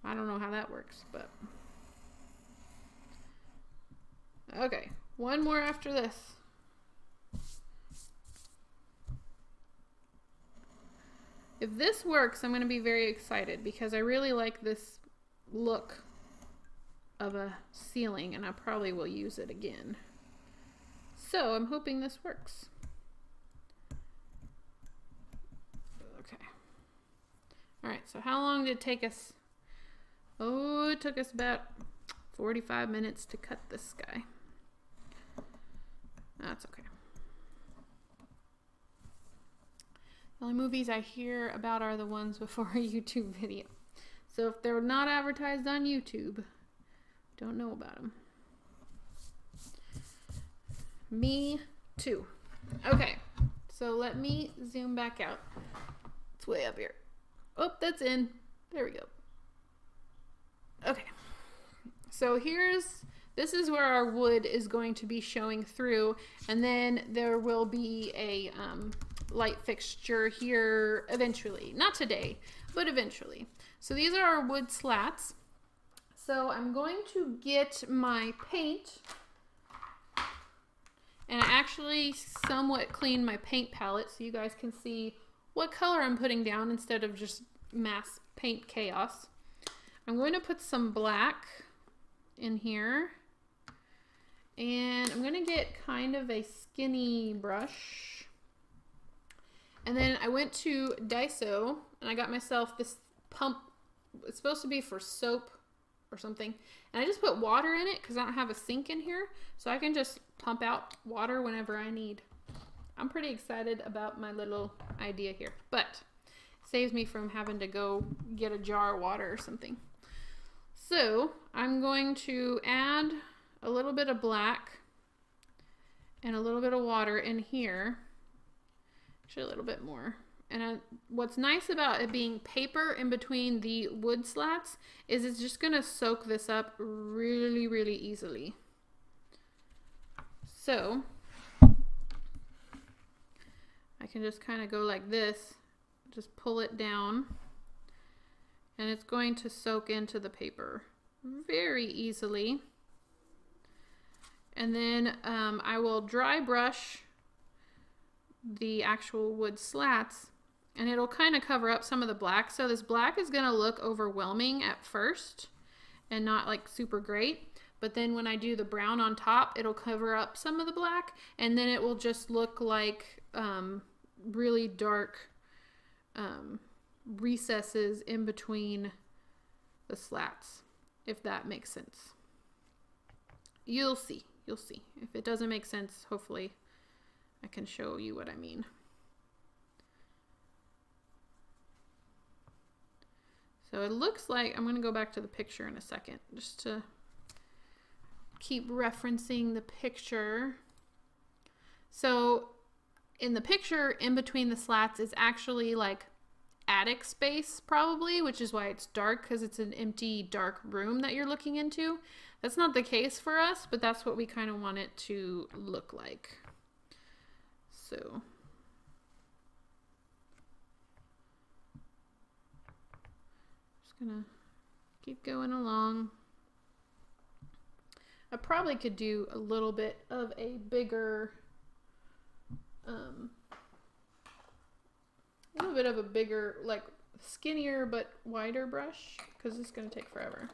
I don't know how that works, but... Okay, one more after this. If this works, I'm going to be very excited because I really like this look of a ceiling and I probably will use it again. So I'm hoping this works. Okay. Alright, so how long did it take us? Oh, it took us about 45 minutes to cut this guy. That's okay. The only movies I hear about are the ones before a YouTube video. So if they're not advertised on YouTube, don't know about them. Me too. Okay, so let me zoom back out. It's way up here. Oh, that's in. There we go. Okay. So this is where our wood is going to be showing through, and then there will be a light fixture here eventually. Not today, but eventually. So these are our wood slats. So I'm going to get my paint, and I actually somewhat cleaned my paint palette so you guys can see what color I'm putting down instead of just mass paint chaos. I'm going to put some black in here, and I'm going to get kind of a skinny brush. And then I went to Daiso and I got myself this pump. It's supposed to be for soap or something. And I just put water in it because I don't have a sink in here. So I can just pump out water whenever I need. I'm pretty excited about my little idea here. But it saves me from having to go get a jar of water or something. So I'm going to add a little bit of black and a little bit of water in here. Actually a little bit more. And what's nice about it being paper in between the wood slats is it's just going to soak this up really, really easily. So I can just kind of go like this, just pull it down, and it's going to soak into the paper very easily. And then I will dry brush the actual wood slats, and it'll kind of cover up some of the black. So this black is going to look overwhelming at first and not like super great, but then when I do the brown on top, it'll cover up some of the black, and then it will just look like really dark recesses in between the slats, if that makes sense. You'll see. If it doesn't make sense, hopefully I can show you what I mean. So it looks like, I'm going to go back to the picture in a second just to keep referencing the picture. So in the picture, in between the slats is actually like attic space probably, which is why it's dark, because it's an empty dark room that you're looking into. That's not the case for us, but that's what we kind of want it to look like. So just gonna keep going along. I probably could do a little bit of a bigger like skinnier but wider brush, because it's going to take forever.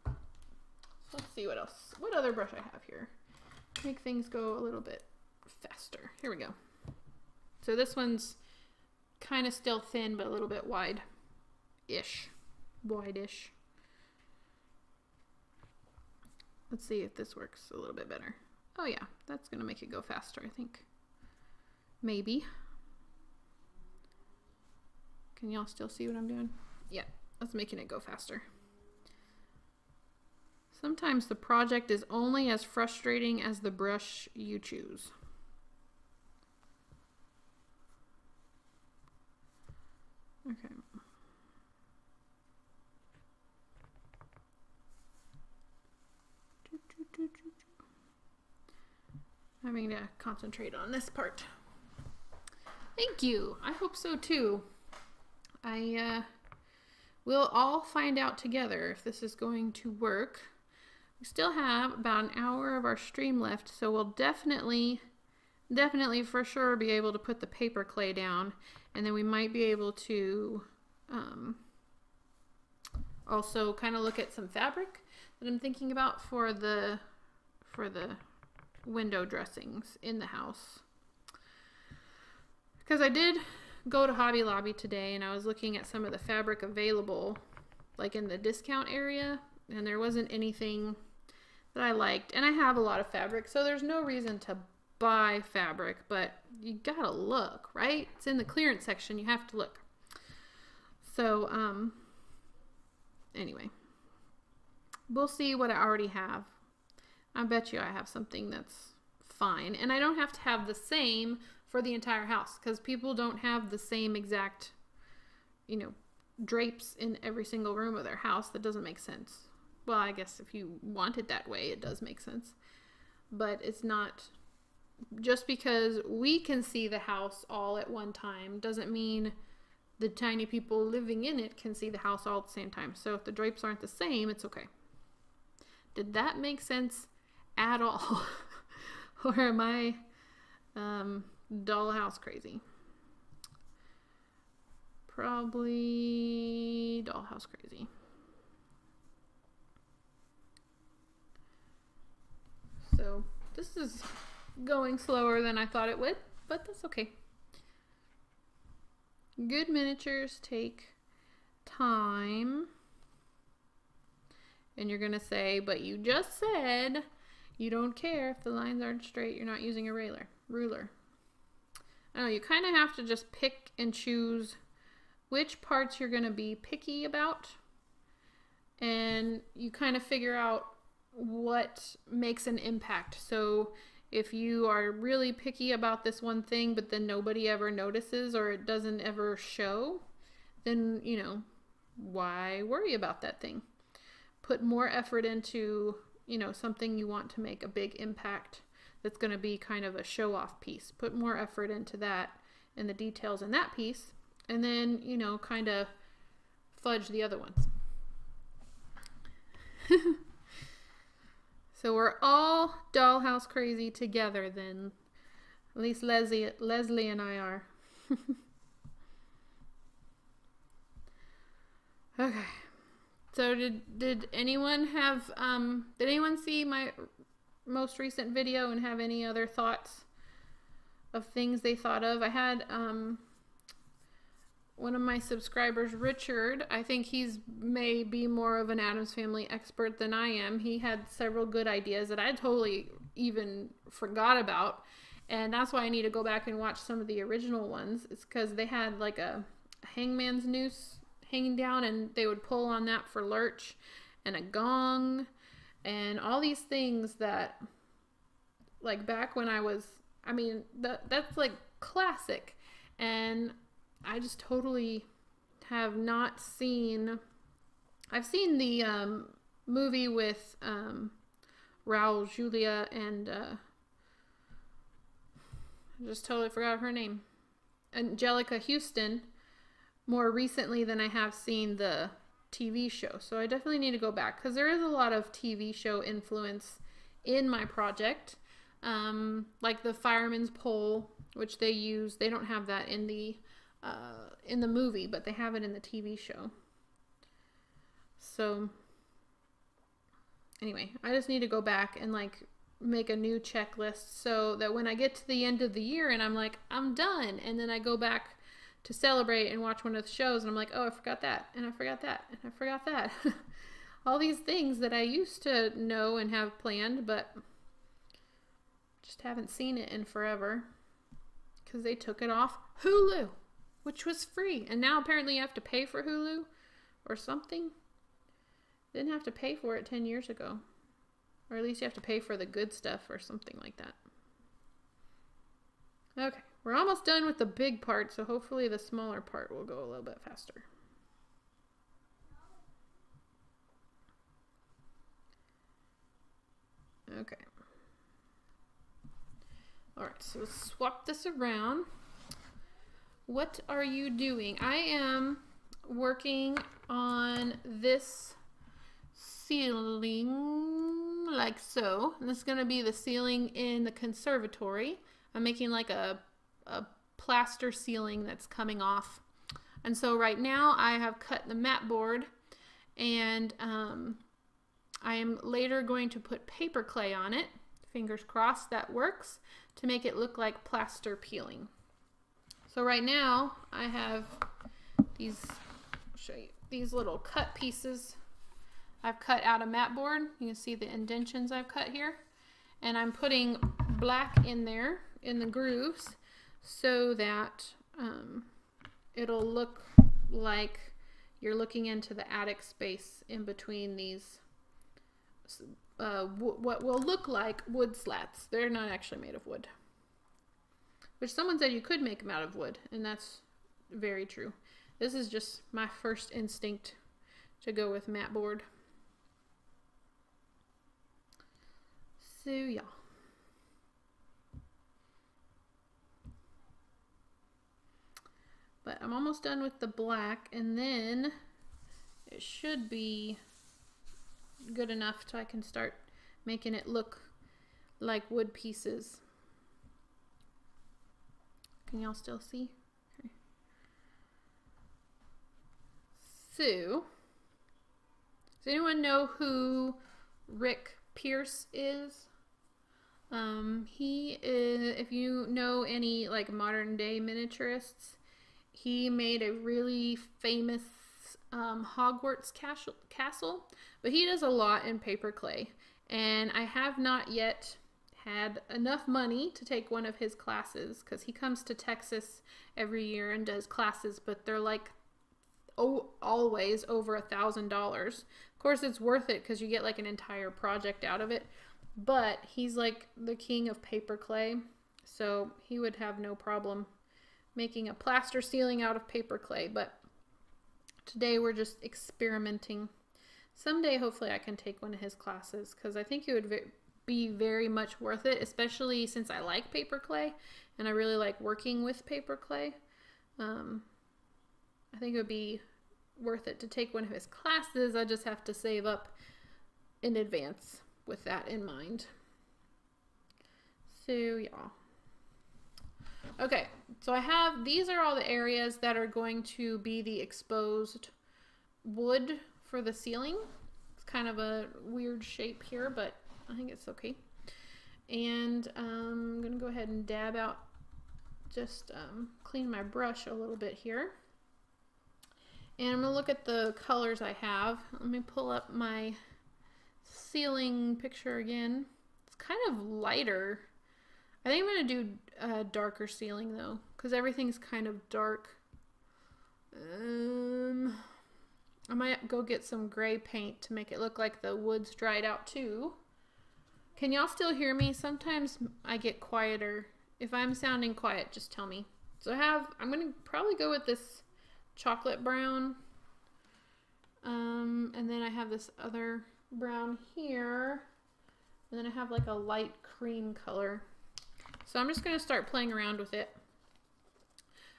So let's see what else, what other brush I have here. Make things go a little bit faster. Here we go. So this one's kind of still thin, but a little bit wide-ish. Wide-ish. Let's see if this works a little bit better. Oh yeah, that's going to make it go faster, I think. Maybe. Can y'all still see what I'm doing? Yeah, that's making it go faster. Sometimes the project is only as frustrating as the brush you choose. Okay. Having to concentrate on this part. Thank you. I hope so too. We'll all find out together if this is going to work. We still have about an hour of our stream left, so we'll definitely for sure be able to put the paper clay down, and then we might be able to also kind of look at some fabric that I'm thinking about for the window dressings in the house. Because I did go to Hobby Lobby today and I was looking at some of the fabric available like in the discount area, and there wasn't anything that I liked. And I have a lot of fabric, so there's no reason to buy fabric, but you gotta look, right? It's in the clearance section, you have to look. So anyway, we'll see what I already have. I bet you I have something that's fine, and I don't have to have the same for the entire house, because people don't have the same exact, you know, drapes in every single room of their house. That doesn't make sense. Well, I guess if you want it that way, it does make sense, but it's not. Just because we can see the house all at one time doesn't mean the tiny people living in it can see the house all at the same time. So if the drapes aren't the same, it's okay. Did that make sense at all? Or am I dollhouse crazy? Probably dollhouse crazy. So this is going slower than I thought it would, but that's okay. Good miniatures take time. And you're going to say, but you just said you don't care if the lines aren't straight. You're not using a ruler. I don't know, you kind of have to just pick and choose which parts you're going to be picky about. And you kind of figure out what makes an impact. So if you are really picky about this one thing, but then nobody ever notices or it doesn't ever show, then, you know, why worry about that thing? Put more effort into, you know, something you want to make a big impact that's going to be kind of a show-off piece. Put more effort into that and the details in that piece, and then, you know, kind of fudge the other ones. So we're all dollhouse crazy together then. At least Leslie and I are. Okay. So did anyone have did anyone see my most recent video and have any other thoughts of things they thought of? I had one of my subscribers, Richard, I think he's may be more of an Addams Family expert than I am. He had several good ideas that I totally even forgot about. And that's why I need to go back and watch some of the original ones. It's because they had like a hangman's noose hanging down and they would pull on that for lurch, and a gong, and all these things that, like, back when I was, I mean, that's like classic. And I just totally have not seen, I've seen the movie with Raul Julia and I just totally forgot her name, Angelica Houston, more recently than I have seen the TV show. So I definitely need to go back because there is a lot of TV show influence in my project. Like the fireman's pole, which they use, they don't have that in the movie, but they have it in the TV show. So anyway, I just need to go back and like make a new checklist so that when I get to the end of the year and I'm like, I'm done, and then I go back to celebrate and watch one of the shows and I'm like, oh, I forgot that, and I forgot that, and I forgot that. All these things that I used to know and have planned, but just haven't seen it in forever because they took it off Hulu, which was free. And now apparently you have to pay for Hulu or something. Didn't have to pay for it 10 years ago. Or at least you have to pay for the good stuff or something like that. Okay, we're almost done with the big part, so hopefully the smaller part will go a little bit faster. Okay. Alright, so swap this around. What are you doing? I am working on this ceiling like so. And this is going to be the ceiling in the conservatory. I'm making like a plaster ceiling that's coming off. And so right now I have cut the mat board, and I am later going to put paper clay on it. Fingers crossed that works, to make it look like plaster peeling. So right now I have these, I'll show you, these little cut pieces I've cut out of mat board. You can see the indentions I've cut here. And I'm putting black in there in the grooves so that it'll look like you're looking into the attic space in between these what will look like wood slats. They're not actually made of wood. Which someone said you could make them out of wood, and that's very true. This is just my first instinct to go with mat board. So yeah. But I'm almost done with the black, and then it should be good enough so I can start making it look like wood pieces. Can y'all still see? Okay. So, does anyone know who Rick Pierce is? He is, if you know any like modern day miniaturists, he made a really famous Hogwarts castle, but he does a lot in paper clay, and I have not yet had enough money to take one of his classes because he comes to Texas every year and does classes, but they're like always over $1,000. Of course, it's worth it because you get like an entire project out of it, but he's like the king of paper clay, so he would have no problem making a plaster ceiling out of paper clay. But today we're just experimenting. Someday hopefully I can take one of his classes because I think it would be very much worth it, especially since I like paper clay and I really like working with paper clay. I think it would be worth it to take one of his classes. I just have to save up in advance with that in mind. So y'all. Okay, so I have, these are all the areas that are going to be the exposed wood for the ceiling. It's kind of a weird shape here, but I think it's okay. And I'm going to go ahead and dab out, just clean my brush a little bit here. And I'm going to look at the colors I have. Let me pull up my ceiling picture again. It's kind of lighter. I think I'm going to do a darker ceiling though, because everything's kind of dark. I might go get some gray paint to make it look like the wood's dried out too. Can y'all still hear me? Sometimes I get quieter. If I'm sounding quiet, just tell me. So I'm going to probably go with this chocolate brown. And then I have this other brown here. And then I have like a light cream color. So I'm just going to start playing around with it.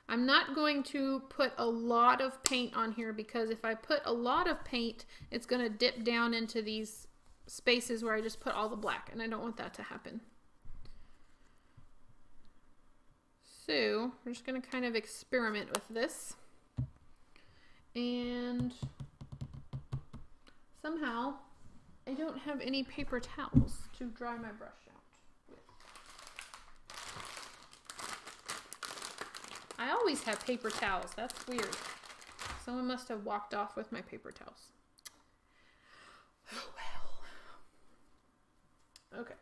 I'm not going to put a lot of paint on here because if I put a lot of paint, it's going to dip down into these spaces where I just put all the black, and I don't want that to happen. So we're just going to kind of experiment with this. And somehow I don't have any paper towels to dry my brush out with. I always have paper towels. That's weird. Someone must have walked off with my paper towels. Oh well. Okay.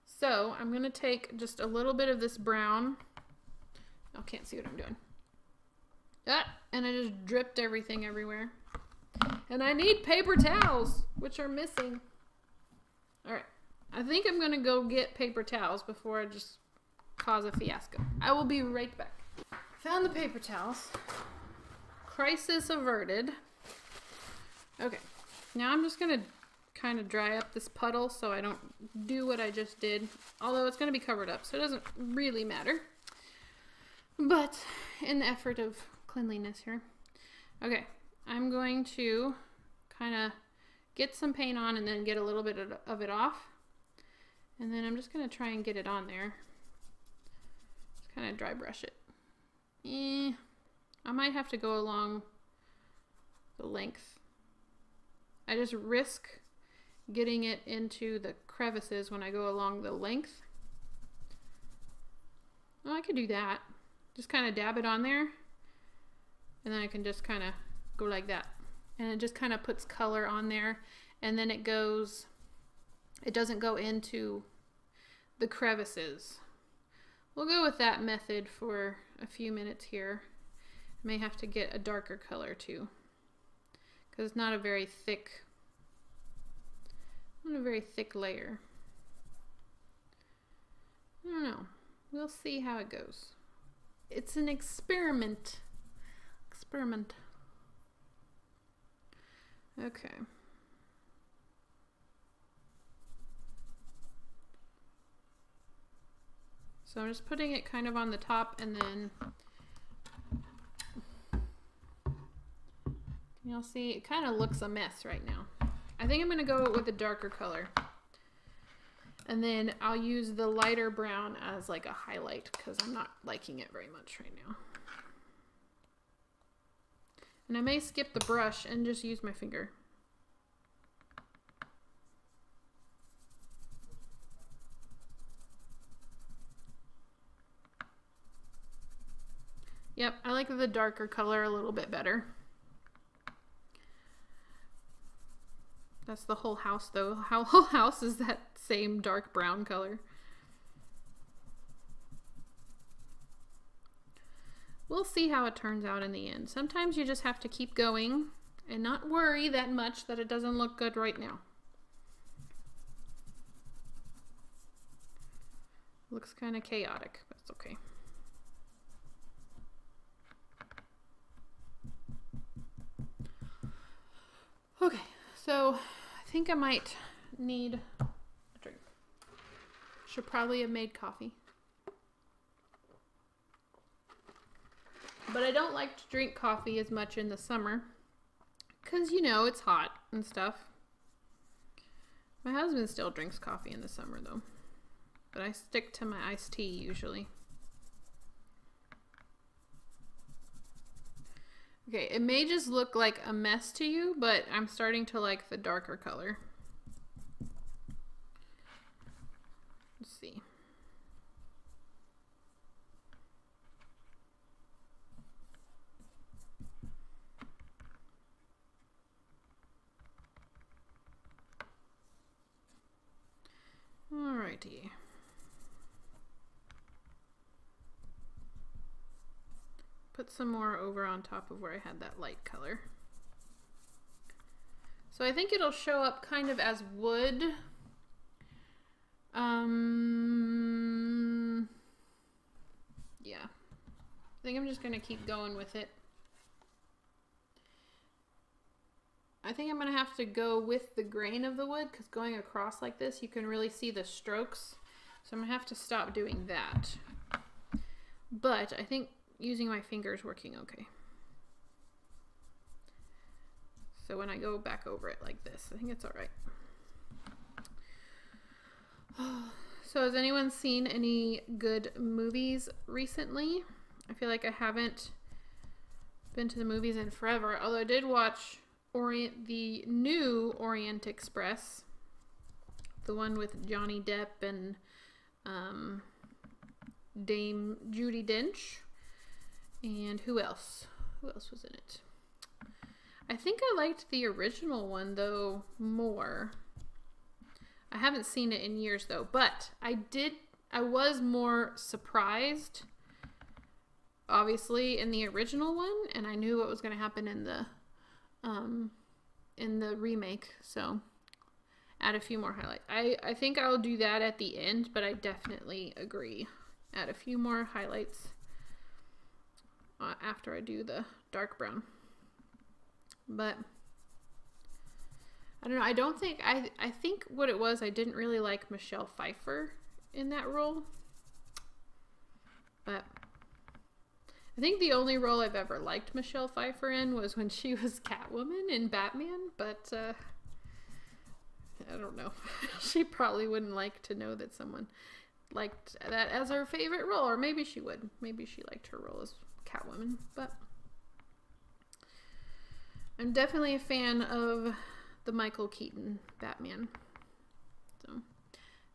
So I'm going to take just a little bit of this brown. I can't see what I'm doing. And I just dripped everything everywhere. And I need paper towels, which are missing. Alright. I think I'm going to go get paper towels before I just cause a fiasco. I will be right back. Found the paper towels. Crisis averted. Okay. Now I'm just going to kind of dry up this puddle so I don't do what I just did. Although it's going to be covered up, so it doesn't really matter. But in the effort of cleanliness here. Okay. I'm going to kind of get some paint on and then get a little bit of it off. And then I'm just going to try and get it on there. Just kind of dry brush it. I might have to go along the length. I just risk getting it into the crevices when I go along the length. Oh, I could do that. Just kind of dab it on there. And then I can just kind of go like that. And it just kind of puts color on there. And then it doesn't go into the crevices. We'll go with that method for a few minutes here. I may have to get a darker color too, because it's not a very thick layer. I don't know. We'll see how it goes. It's an experiment. Okay. So I'm just putting it kind of on the top and then You'll see it kind of looks a mess right now. I think I'm going to go with a darker color. And then I'll use the lighter brown as like a highlight because I'm not liking it very much right now. And I may skip the brush and just use my finger. Yep, I like the darker color a little bit better. That's the whole house though. How whole house is that same dark brown color. We'll see how it turns out in the end. Sometimes you just have to keep going and not worry that much that it doesn't look good right now. Looks kind of chaotic, but it's okay. Okay, so I think I might need a drink. Should probably have made coffee. But I don't like to drink coffee as much in the summer because, you know, it's hot and stuff. My husband still drinks coffee in the summer though, but I stick to my iced tea usually. Okay, it may just look like a mess to you, but I'm starting to like the darker color. Let's see. Alrighty. Put some more over on top of where I had that light color. So I think it'll show up kind of as wood. Yeah. I think I'm just gonna keep going with it. I think I'm gonna have to go with the grain of the wood because going across like this, you can really see the strokes. So I'm gonna have to stop doing that. But I think using my fingers working okay. So when I go back over it like this, I think it's all right. So has anyone seen any good movies recently? I feel like I haven't been to the movies in forever, although I did watch the new Orient Express, the one with Johnny Depp and Dame Judi Dench. And who else? Who else was in it? I think I liked the original one though more. I haven't seen it in years though, but I was more surprised obviously in the original one, and I knew what was going to happen in the remake, so add a few more highlights. I think I'll do that at the end, but I definitely agree. Add a few more highlights after I do the dark brown. But I don't know, I don't think, I think what it was, I didn't really like Michelle Pfeiffer in that role. But I think the only role I've ever liked Michelle Pfeiffer in was when she was Catwoman in Batman, but I don't know. She probably wouldn't like to know that someone liked that as her favorite role, or maybe she would. Maybe she liked her role as Catwoman, but I'm definitely a fan of the Michael Keaton Batman. So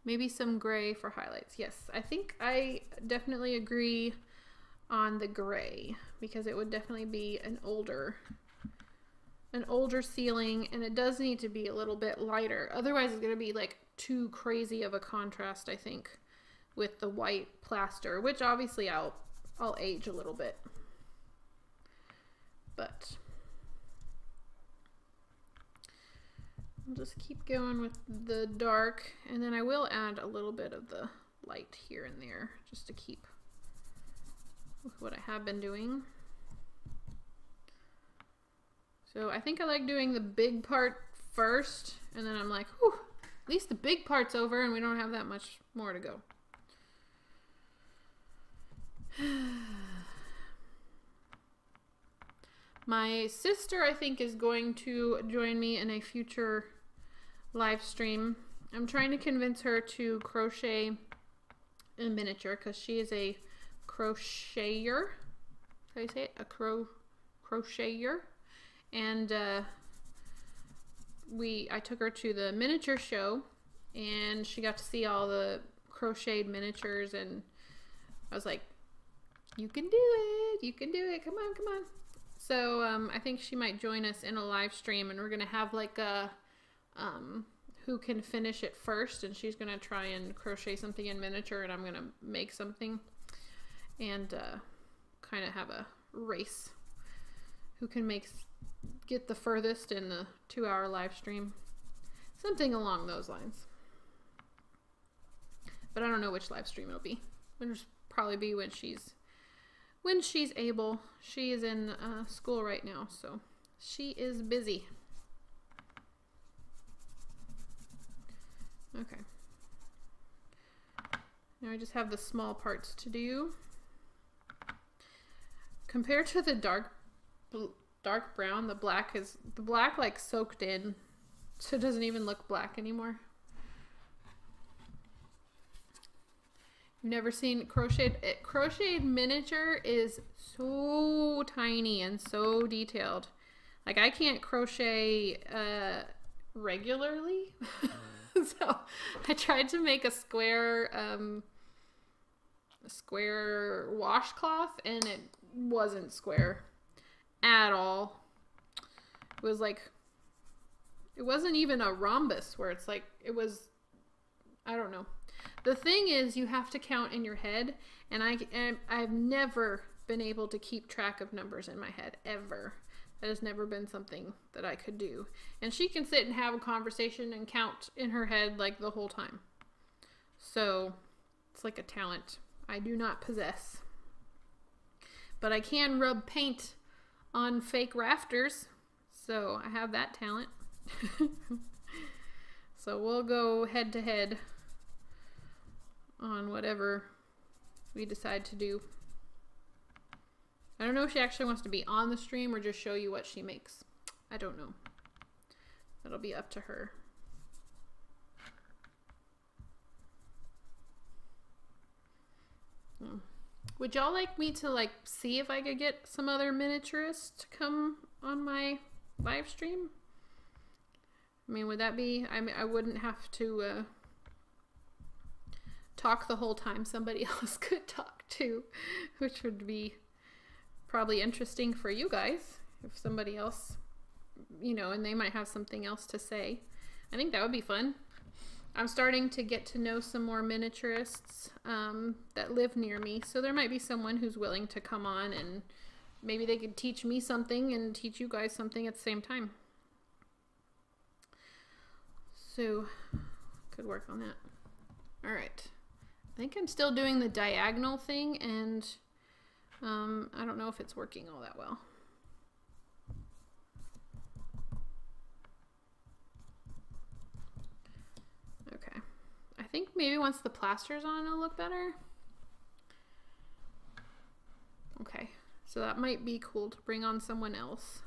maybe some gray for highlights. Yes, I think I definitely agree on the gray because it would definitely be an older ceiling, and it does need to be a little bit lighter. Otherwise it's going to be like too crazy of a contrast, I think, with the white plaster, which obviously I'll age a little bit. But I'll just keep going with the dark, and then I will add a little bit of the light here and there just to keep with what I have been doing. So I think I like doing the big part first, and then I'm like, whew, at least the big part's over and we don't have that much more to go. My sister, I think, is going to join me in a future live stream. I'm trying to convince her to crochet in miniature because she is a crocheter. How do you say it? A crocheter. And I took her to the miniature show, and she got to see all the crocheted miniatures, and I was like, you can do it, you can do it, come on, come on. So I think she might join us in a live stream, and we're gonna have like a who can finish it first, and she's gonna try and crochet something in miniature, and I'm gonna make something, and kind of have a race who can get the furthest in the 2-hour live stream, something along those lines. But I don't know which live stream it'll be. It'll probably be when she's able. She is in school right now, so she is busy. Okay. Now I just have the small parts to do. Compared to the dark brown, the black like soaked in, so it doesn't even look black anymore. You've never seen crocheted miniature is so tiny and so detailed. Like, I can't crochet regularly. So I tried to make a square washcloth, and it wasn't square at all. It was like, it wasn't even a rhombus where it's like, it was, I don't know. The thing is, you have to count in your head, and I've never been able to keep track of numbers in my head, ever. That has never been something that I could do. And she can sit and have a conversation and count in her head like the whole time. So it's like a talent I do not possess. But I can rub paint on fake rafters, so I have that talent. So we'll go head to head on whatever we decide to do. I don't know if she actually wants to be on the stream or just show you what she makes. I don't know. That'll be up to her. Would y'all like me to like see if I could get some other miniaturists to come on my live stream? I mean, would that be, I wouldn't have to talk the whole time. Somebody else could talk too, which would be probably interesting for you guys if somebody else, you know, and they might have something else to say. I think that would be fun. I'm starting to get to know some more miniaturists that live near me, so there might be someone who's willing to come on, and maybe they could teach me something and teach you guys something at the same time. So could work on that. All right, I think I'm still doing the diagonal thing, and I don't know if it's working all that well. Okay, I think maybe once the plaster's on, it'll look better. Okay, so that might be cool to bring on someone else.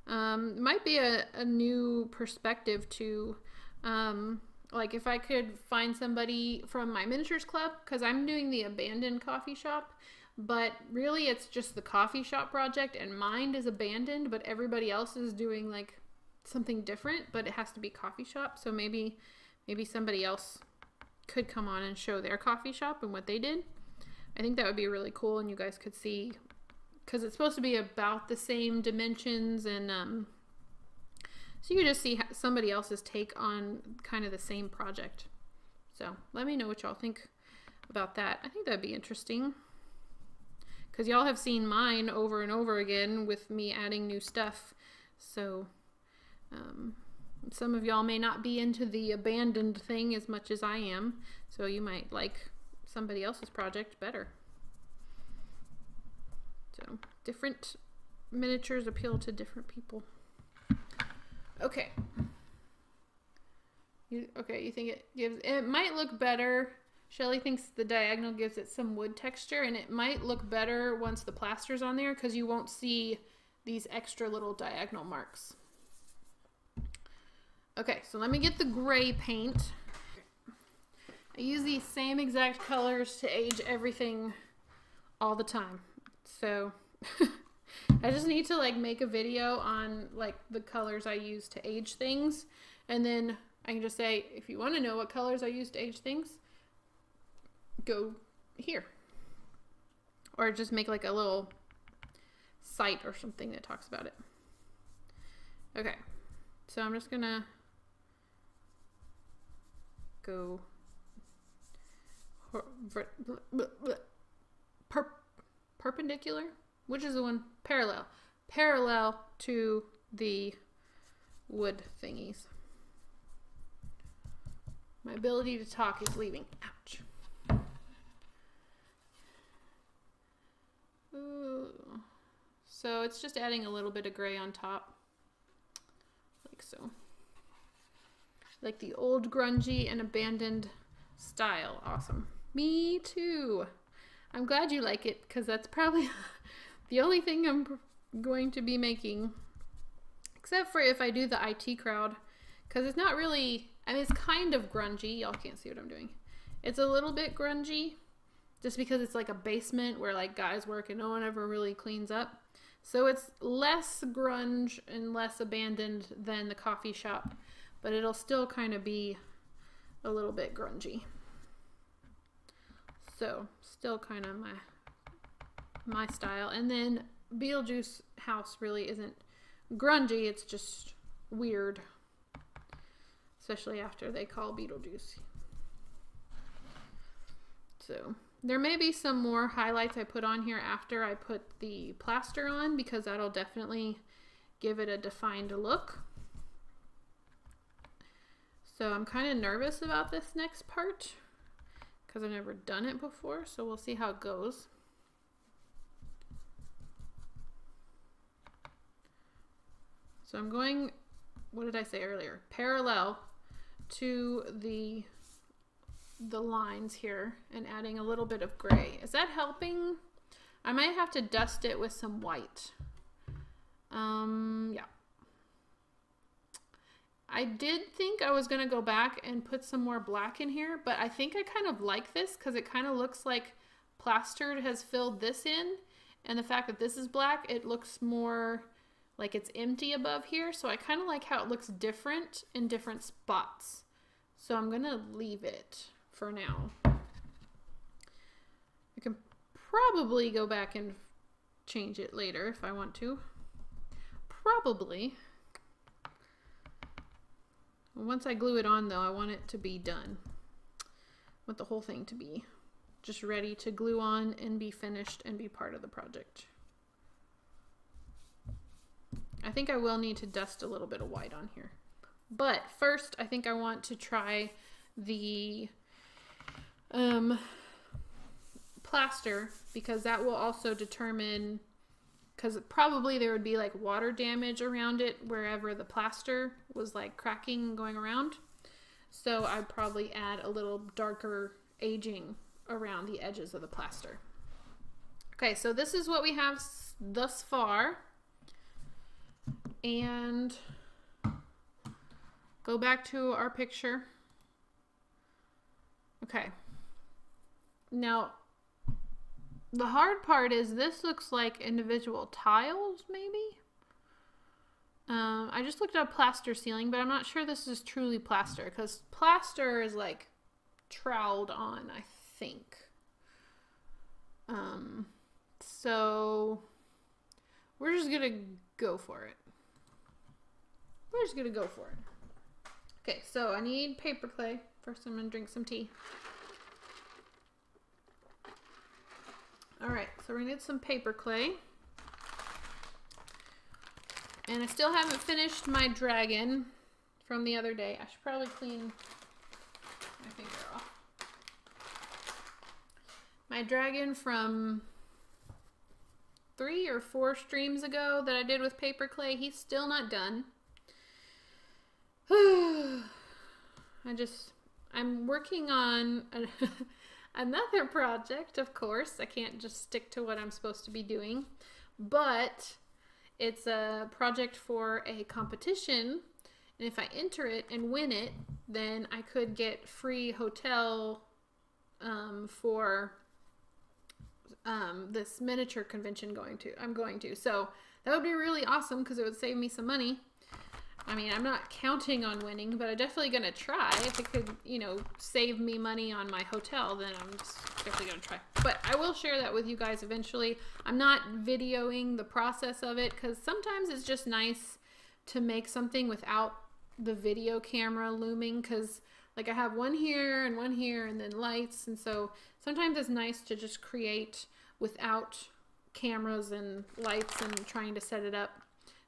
Might be a new perspective to, like if I could find somebody from my miniatures club, because I'm doing the abandoned coffee shop, but really it's just the coffee shop project, and mine is abandoned, but everybody else is doing like something different, but it has to be coffee shop. So maybe somebody else could come on and show their coffee shop and what they did. I think that would be really cool, and you guys could see, because it's supposed to be about the same dimensions, and so you could just see somebody else's take on kind of the same project. So let me know what y'all think about that. I think that'd be interesting, because y'all have seen mine over and over again with me adding new stuff. So some of y'all may not be into the abandoned thing as much as I am, so you might like somebody else's project better. So different miniatures appeal to different people. Okay. You think it might look better. Shelly thinks the diagonal gives it some wood texture, and it might look better once the plaster's on there, because you won't see these extra little diagonal marks. Okay, so let me get the gray paint. I use these same exact colors to age everything all the time. So I just need to like make a video on like the colors I use to age things. And then I can just say, if you want to know what colors I use to age things, go here. Or just make like a little site or something that talks about it. Okay, so I'm just gonna go perpendicular, which is the one parallel to the wood thingies. My ability to talk is leaving. Ouch. Ooh. So it's just adding a little bit of gray on top, like so. Like the old grungy and abandoned style. Awesome. Me too. I'm glad you like it, because that's probably the only thing I'm going to be making, except for if I do the IT crowd, because it's not really, I mean, it's kind of grungy. Y'all can't see what I'm doing. It's a little bit grungy, just because it's like a basement where like guys work and no one ever really cleans up. So it's less grunge and less abandoned than the coffee shop, but it'll still kind of be a little bit grungy. So still kind of my style. And then Beetlejuice house really isn't grungy, it's just weird, especially after they call Beetlejuice. So there may be some more highlights I put on here after I put the plaster on, because that'll definitely give it a defined look. So I'm kind of nervous about this next part, because I've never done it before, so we'll see how it goes. So I'm going, what did I say earlier? Parallel to the lines here and adding a little bit of gray. Is that helping? I might have to dust it with some white. Yeah. I did think I was gonna go back and put some more black in here, but I think I kind of like this because it kind of looks like plaster has filled this in, and the fact that this is black, it looks more like it's empty above here. So I kind of like how it looks different in different spots. So I'm gonna leave it for now. I can probably go back and change it later if I want to. Probably. Once I glue it on though, I want it to be done. I want the whole thing to be just ready to glue on and be finished and be part of the project. I think I will need to dust a little bit of white on here. But first, I think I want to try the plaster, because that will also determine, because probably there would be like water damage around it wherever the plaster was like cracking and going around. So I'd probably add a little darker aging around the edges of the plaster. Okay, so this is what we have thus far. And go back to our picture. Okay. Now, the hard part is this looks like individual tiles, maybe? I just looked up plaster ceiling, but I'm not sure this is truly plaster, because plaster is like troweled on, I think. So we're just gonna go for it. We're just gonna go for it. Okay, so I need paper clay. First I'm gonna drink some tea. All right, so we need some paper clay. And I still haven't finished my dragon from the other day. I should probably clean my finger off. My dragon from 3 or 4 streams ago that I did with paper clay, he's still not done. I'm working on another project, of course. I can't just stick to what I'm supposed to be doing, but It's a project for a competition, and if I enter it and win it, then I could get free hotel for this miniature convention I'm going to. So that would be really awesome because it would save me some money. I mean, I'm not counting on winning, but I'm definitely going to try. If it could, you know, save me money on my hotel, then I'm just definitely going to try. But I will share that with you guys eventually. I'm not videoing the process of it because sometimes it's just nice to make something without the video camera looming, because like I have one here and then lights, and so sometimes it's nice to just create without cameras and lights and trying to set it up.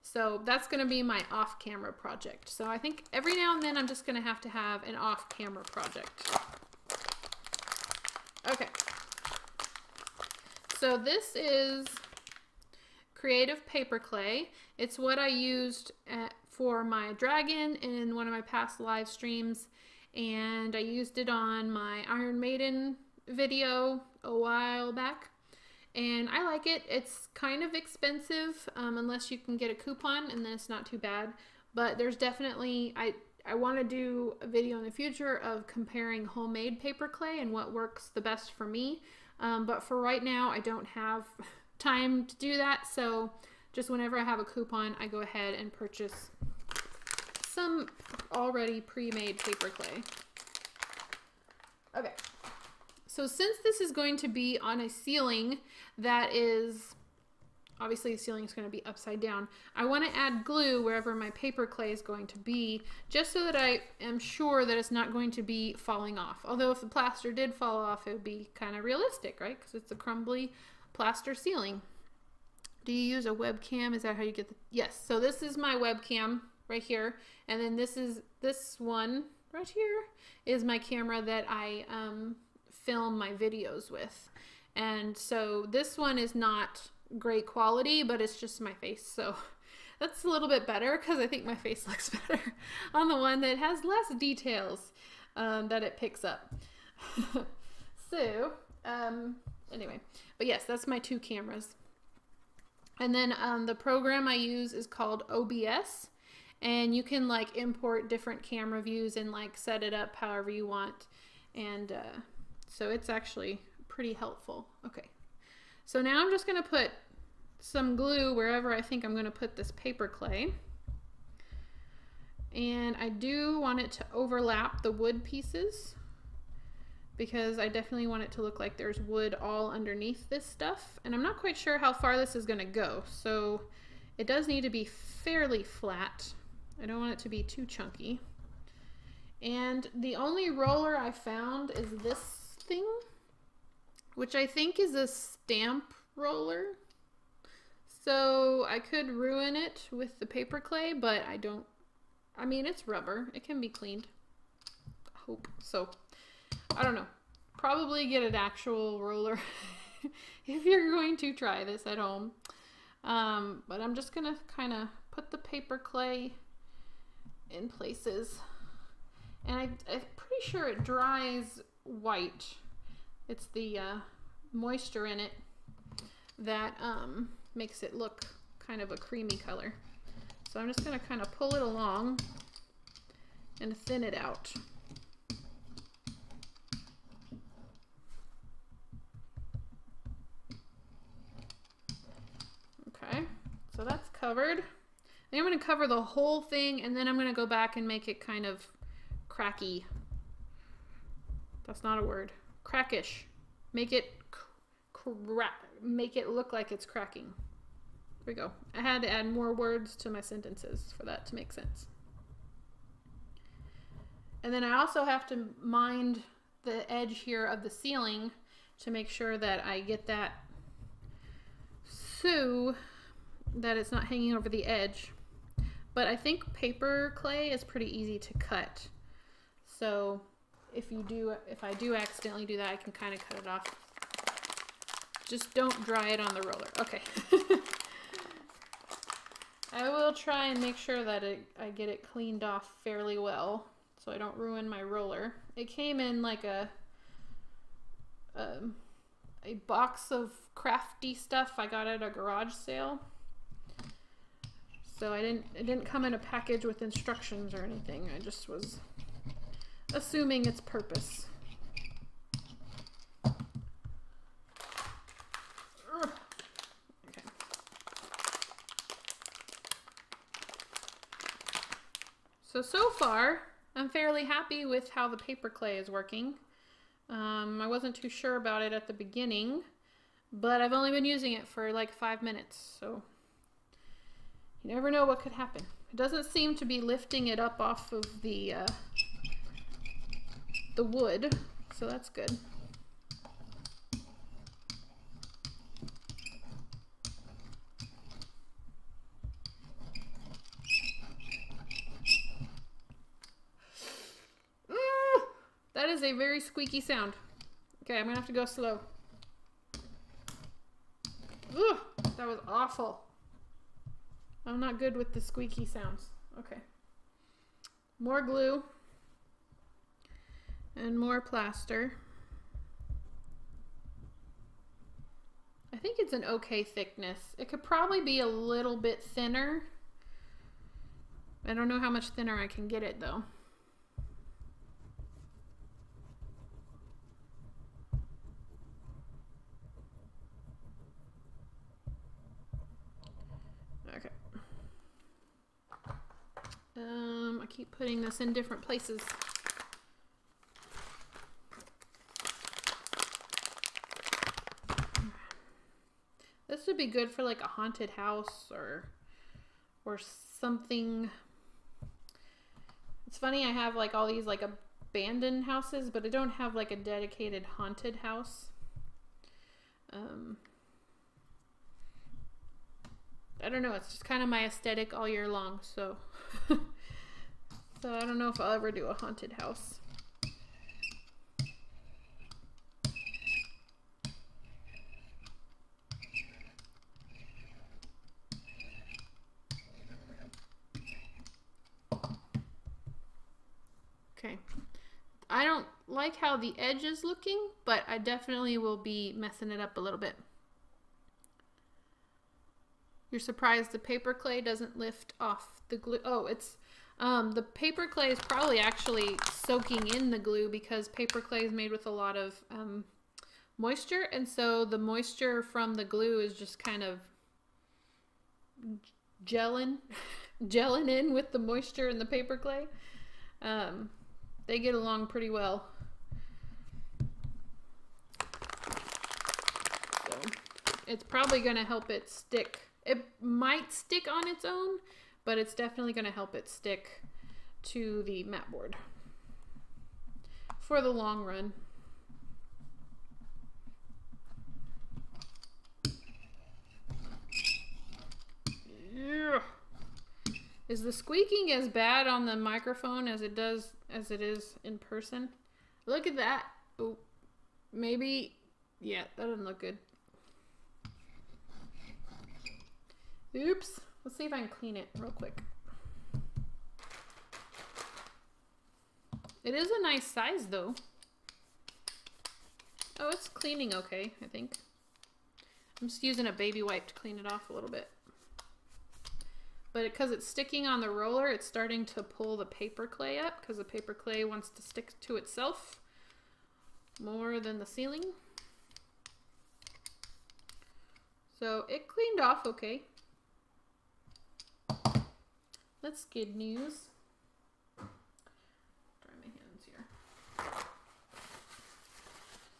So that's going to be my off-camera project. So I think every now and then I'm just going to have an off-camera project. Okay. So this is creative paper clay. It's what I used for my dragon in one of my past live streams, and I used it on my Iron Maiden video a while back. And I like it. It's kind of expensive unless you can get a coupon, and then it's not too bad. But there's definitely, I want to do a video in the future of comparing homemade paper clay and what works the best for me. But for right now, I don't have time to do that. So just whenever I have a coupon, I go ahead and purchase some already pre-made paper clay. Okay. So since this is going to be on a ceiling that is, obviously the ceiling is going to be upside down, I want to add glue wherever my paper clay is going to be, just so that I am sure that it's not going to be falling off. Although if the plaster did fall off, it would be kind of realistic, right? Because it's a crumbly plaster ceiling. Do you use a webcam? Is that how you get the... Yes, so this is my webcam right here. And then this one right here is my camera that I film my videos with. And so this one is not great quality, but it's just my face, so that's a little bit better because I think my face looks better on the one that has less details that it picks up. So anyway, but yes, that's my two cameras. And then the program I use is called OBS, and you can like import different camera views and like set it up however you want. And so it's actually pretty helpful. Okay, so now I'm just going to put some glue wherever I think I'm going to put this paper clay. And I do want it to overlap the wood pieces because I definitely want it to look like there's wood all underneath this stuff. And I'm not quite sure how far this is going to go, so it does need to be fairly flat. I don't want it to be too chunky. And the only roller I found is this thing, which I think is a stamp roller. So I could ruin it with the paper clay, but I don't. I mean, it's rubber. It can be cleaned. I hope so. I don't know. Probably get an actual roller if you're going to try this at home. But I'm just going to kind of put the paper clay in places. And I'm pretty sure it dries white. It's the moisture in it that makes it look kind of a creamy color. So I'm just going to kind of pull it along and thin it out. Okay, so that's covered. Then I'm going to cover the whole thing, and then I'm going to go back and make it kind of cracky. That's not a word. Crackish. Make it look like it's cracking. There we go. I had to add more words to my sentences for that to make sense. And then I also have to mind the edge here of the ceiling to make sure that I get that so that it's not hanging over the edge. But I think paper clay is pretty easy to cut. So if I do accidentally do that, I can kind of cut it off. Just don't dry it on the roller. Okay. I will try and make sure that I get it cleaned off fairly well so I don't ruin my roller. It came in like a box of crafty stuff I got at a garage sale. So it didn't come in a package with instructions or anything. I just was assuming its purpose. Okay. So far, I'm fairly happy with how the paper clay is working. I wasn't too sure about it at the beginning, but I've only been using it for like 5 minutes, so you never know what could happen. It doesn't seem to be lifting it up off of the wood, so that's good. That is a very squeaky sound. Okay, I'm gonna have to go slow. Ugh, that was awful. I'm not good with the squeaky sounds. Okay. More glue. And more plaster. I think it's an okay thickness. It could probably be a little bit thinner. I don't know how much thinner I can get it though. Okay. I keep putting this in different places. This would be good for like a haunted house or something. It's funny, I have like all these like abandoned houses, but I don't have like a dedicated haunted house. I don't know, it's just kind of my aesthetic all year long, so so I don't know if I'll ever do a haunted house. Okay. I don't like how the edge is looking, but I definitely will be messing it up a little bit. You're surprised the paper clay doesn't lift off the glue. Oh, it's the paper clay is probably actually soaking in the glue because paper clay is made with a lot of moisture, and so the moisture from the glue is just kind of gelling in with the moisture in the paper clay. They get along pretty well. So it's probably going to help it stick. It might stick on its own, but it's definitely going to help it stick to the mat board for the long run. Yeah. Is the squeaking as bad on the microphone as it is in person? Look at that. Oh, maybe. Yeah, that doesn't look good. Oops. Let's see if I can clean it real quick. It is a nice size though. Oh, it's cleaning okay, I think. I'm just using a baby wipe to clean it off a little bit. But because it's sticking on the roller, it's starting to pull the paper clay up because the paper clay wants to stick to itself more than the ceiling. So it cleaned off okay. That's good news. Dry my hands here.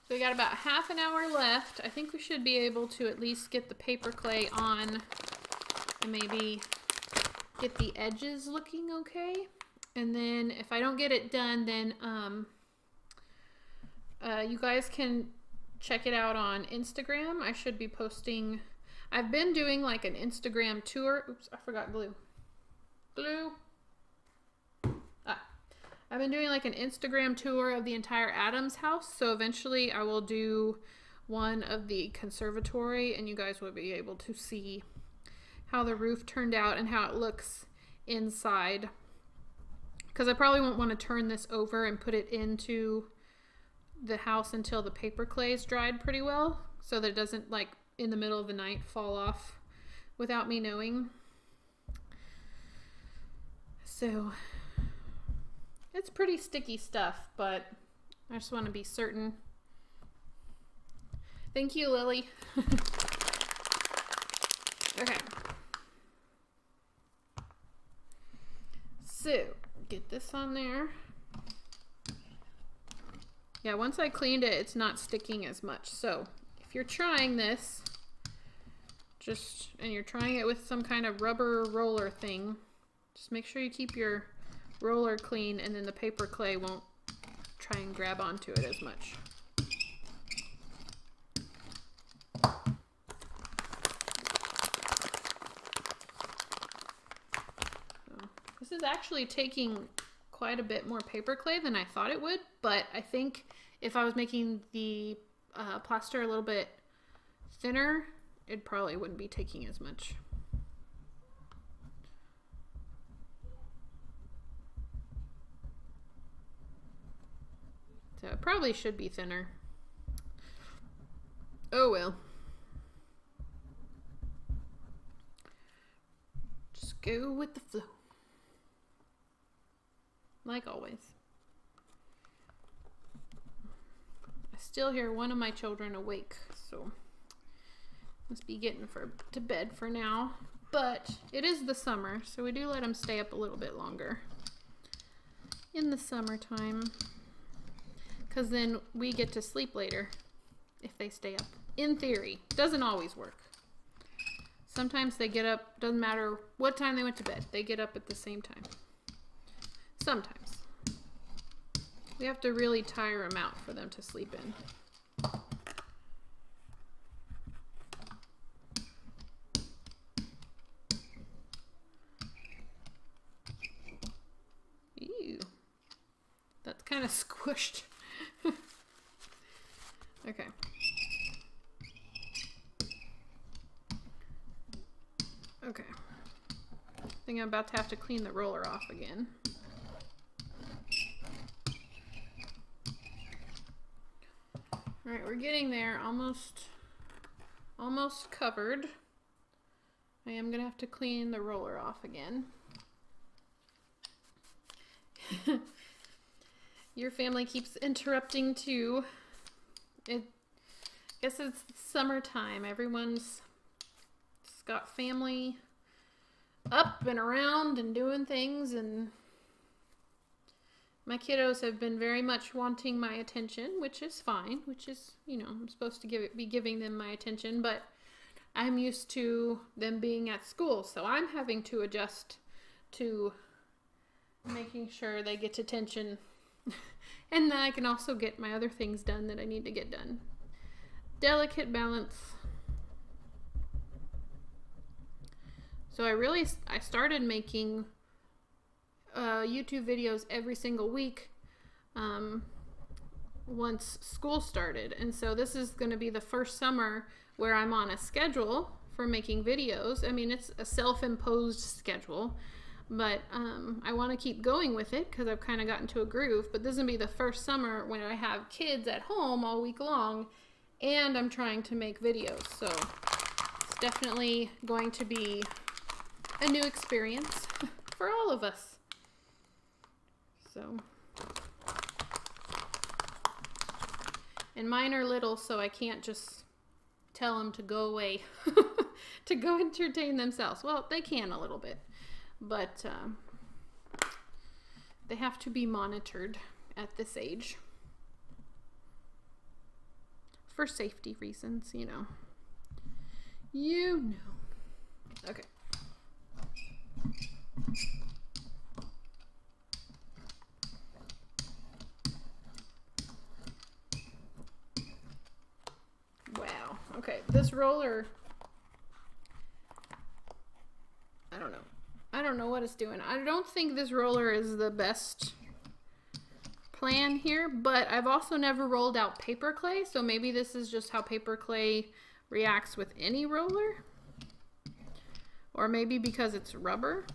So we got about half an hour left. I think we should be able to at least get the paper clay on and maybe get the edges looking okay. And then if I don't get it done, then you guys can check it out on Instagram. I should be posting. I've been doing like an Instagram tour. Oops, I forgot glue. Glue. I've been doing like an Instagram tour of the entire Addams house. So eventually I will do one of the conservatory and you guys will be able to see how the roof turned out and how it looks inside. Because I probably won't want to turn this over and put it into the house until the paper clay is dried pretty well, so that it doesn't like in the middle of the night fall off without me knowing. So it's pretty sticky stuff, but I just want to be certain. Thank you, Lily. Okay. So get this on there. Yeah, once I cleaned it, it's not sticking as much. So if you're trying this, and you're trying it with some kind of rubber roller thing, just make sure you keep your roller clean, and then the paper clay won't try and grab onto it as much. So, this is actually taking quite a bit more paper clay than I thought it would, but I think if I was making the plaster a little bit thinner, it probably wouldn't be taking as much. So it probably should be thinner. Oh well. Just go with the flow. Like always. I still hear one of my children awake, so must be getting to bed for now. But it is the summer, so we do let them stay up a little bit longer in the summertime, because then we get to sleep later if they stay up. In theory, doesn't always work. Sometimes they get up, doesn't matter what time they went to bed, they get up at the same time. Sometimes. We have to really tire them out for them to sleep in. Ew. That's kind of squished. Okay. Okay. I think I'm about to have to clean the roller off again. All right, we're getting there, almost covered. I am gonna have to clean the roller off again. Your family keeps interrupting too. I guess it's summertime. Everyone's got family up and around and doing things, and my kiddos have been very much wanting my attention, which is fine, which is, you know, I'm supposed to be giving them my attention, but I'm used to them being at school, so I'm having to adjust to making sure they get attention and that I can also get my other things done that I need to get done. Delicate balance. So I started making YouTube videos every single week once school started, and so this is going to be the first summer where I'm on a schedule for making videos. I mean, it's a self-imposed schedule, but I want to keep going with it because I've kind of gotten to a groove. But this is going to be the first summer when I have kids at home all week long and I'm trying to make videos, so it's definitely going to be a new experience for all of us. So, and mine are little, so I can't just tell them to go away to go entertain themselves. Well, they can a little bit, but they have to be monitored at this age for safety reasons, you know. Okay. Wow. Okay, this roller, I don't know. I don't know what it's doing. I don't think this roller is the best plan here, but I've also never rolled out paper clay, so maybe this is just how paper clay reacts with any roller. Or maybe because it's rubber.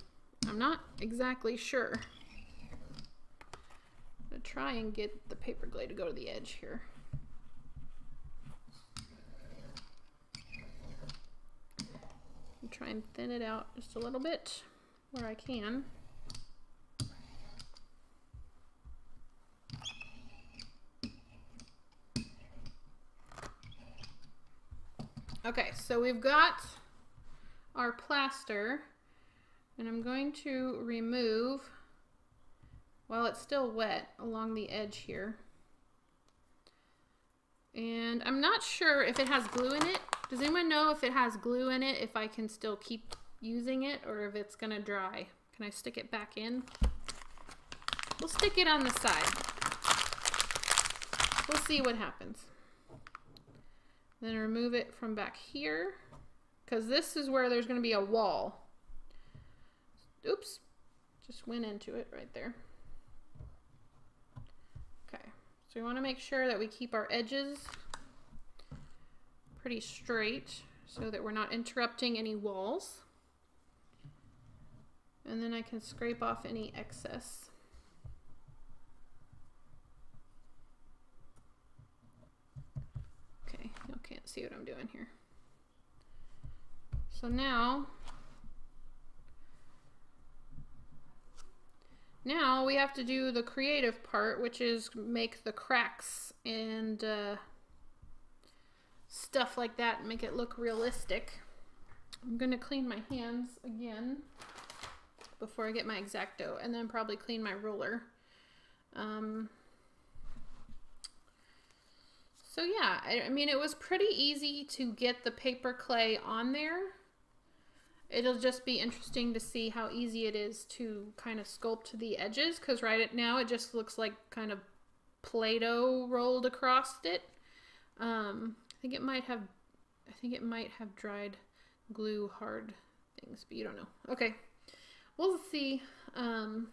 I'm not exactly sure. I'm gonna try and get the paper clay to go to the edge here. Try and thin it out just a little bit where I can. Okay, so we've got our plaster, and I'm going to remove, while it's still wet, along the edge here. And I'm not sure if it has glue in it. Does anyone know if it has glue in it, if I can still keep using it, or if it's gonna dry? Can I stick it back in? We'll stick it on the side. We'll see what happens. Then remove it from back here, because this is where there's gonna be a wall. Oops, just went into it right there. Okay, so we wanna make sure that we keep our edges pretty straight so that we're not interrupting any walls. And then I can scrape off any excess. Okay, you can't see what I'm doing here. So now we have to do the creative part, which is make the cracks and stuff like that and make it look realistic. I'm gonna clean my hands again before I get my X-Acto, and then probably clean my ruler. So yeah, I mean, it was pretty easy to get the paper clay on there. It'll just be interesting to see how easy it is to kind of sculpt the edges, because right now it just looks like kind of Play-Doh rolled across it. I think it might have dried glue hard things, but you don't know. Okay, we'll see. I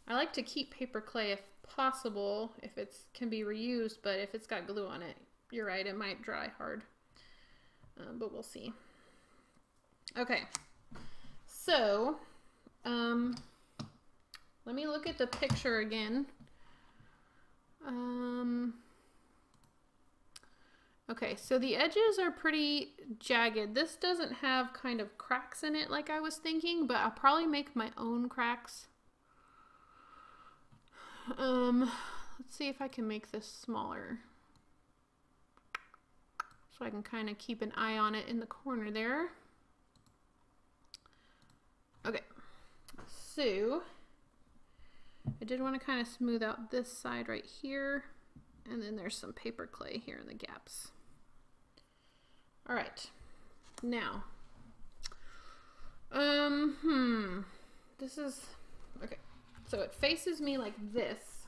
like to keep paper clay if possible, if it can be reused, but if it's got glue on it, you're right, it might dry hard. But we'll see. Okay, so let me look at the picture again. Okay, so the edges are pretty jagged. This doesn't have kind of cracks in it like I was thinking, but I'll probably make my own cracks. Let's see if I can make this smaller, so I can kind of keep an eye on it in the corner there. Okay, so I did want to kind of smooth out this side right here, and then there's some paper clay here in the gaps. All right, now, this is, okay, so it faces me like this.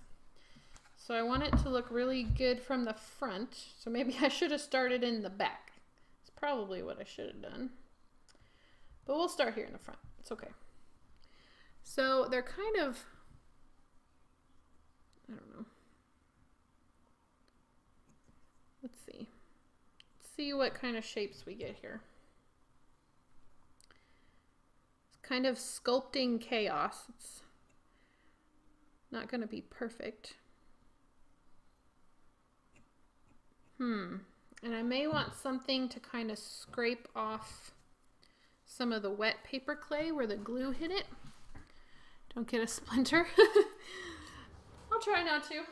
So I want it to look really good from the front. So maybe I should have started in the back. It's probably what I should have done. But we'll start here in the front. It's okay. So they're kind of, I don't know. Let's see. Let's see what kind of shapes we get here. It's kind of sculpting chaos. It's not going to be perfect. And I may want something to kind of scrape off some of the wet paper clay where the glue hit it. Don't get a splinter. I'll try not to.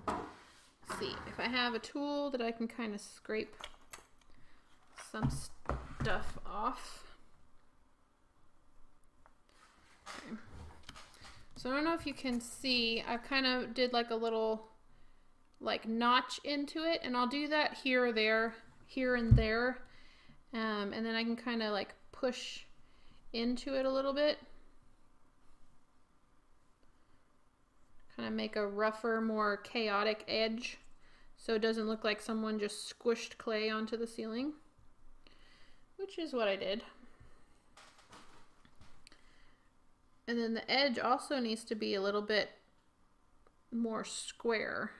Let's see if I have a tool that I can kind of scrape some stuff off. Okay. So I don't know if you can see, I kind of did like a little like notch into it, and I'll do that here or there, here and there, and then I can kind of like push into it a little bit, kind of make a rougher, more chaotic edge so it doesn't look like someone just squished clay onto the ceiling, which is what I did. And then the edge also needs to be a little bit more square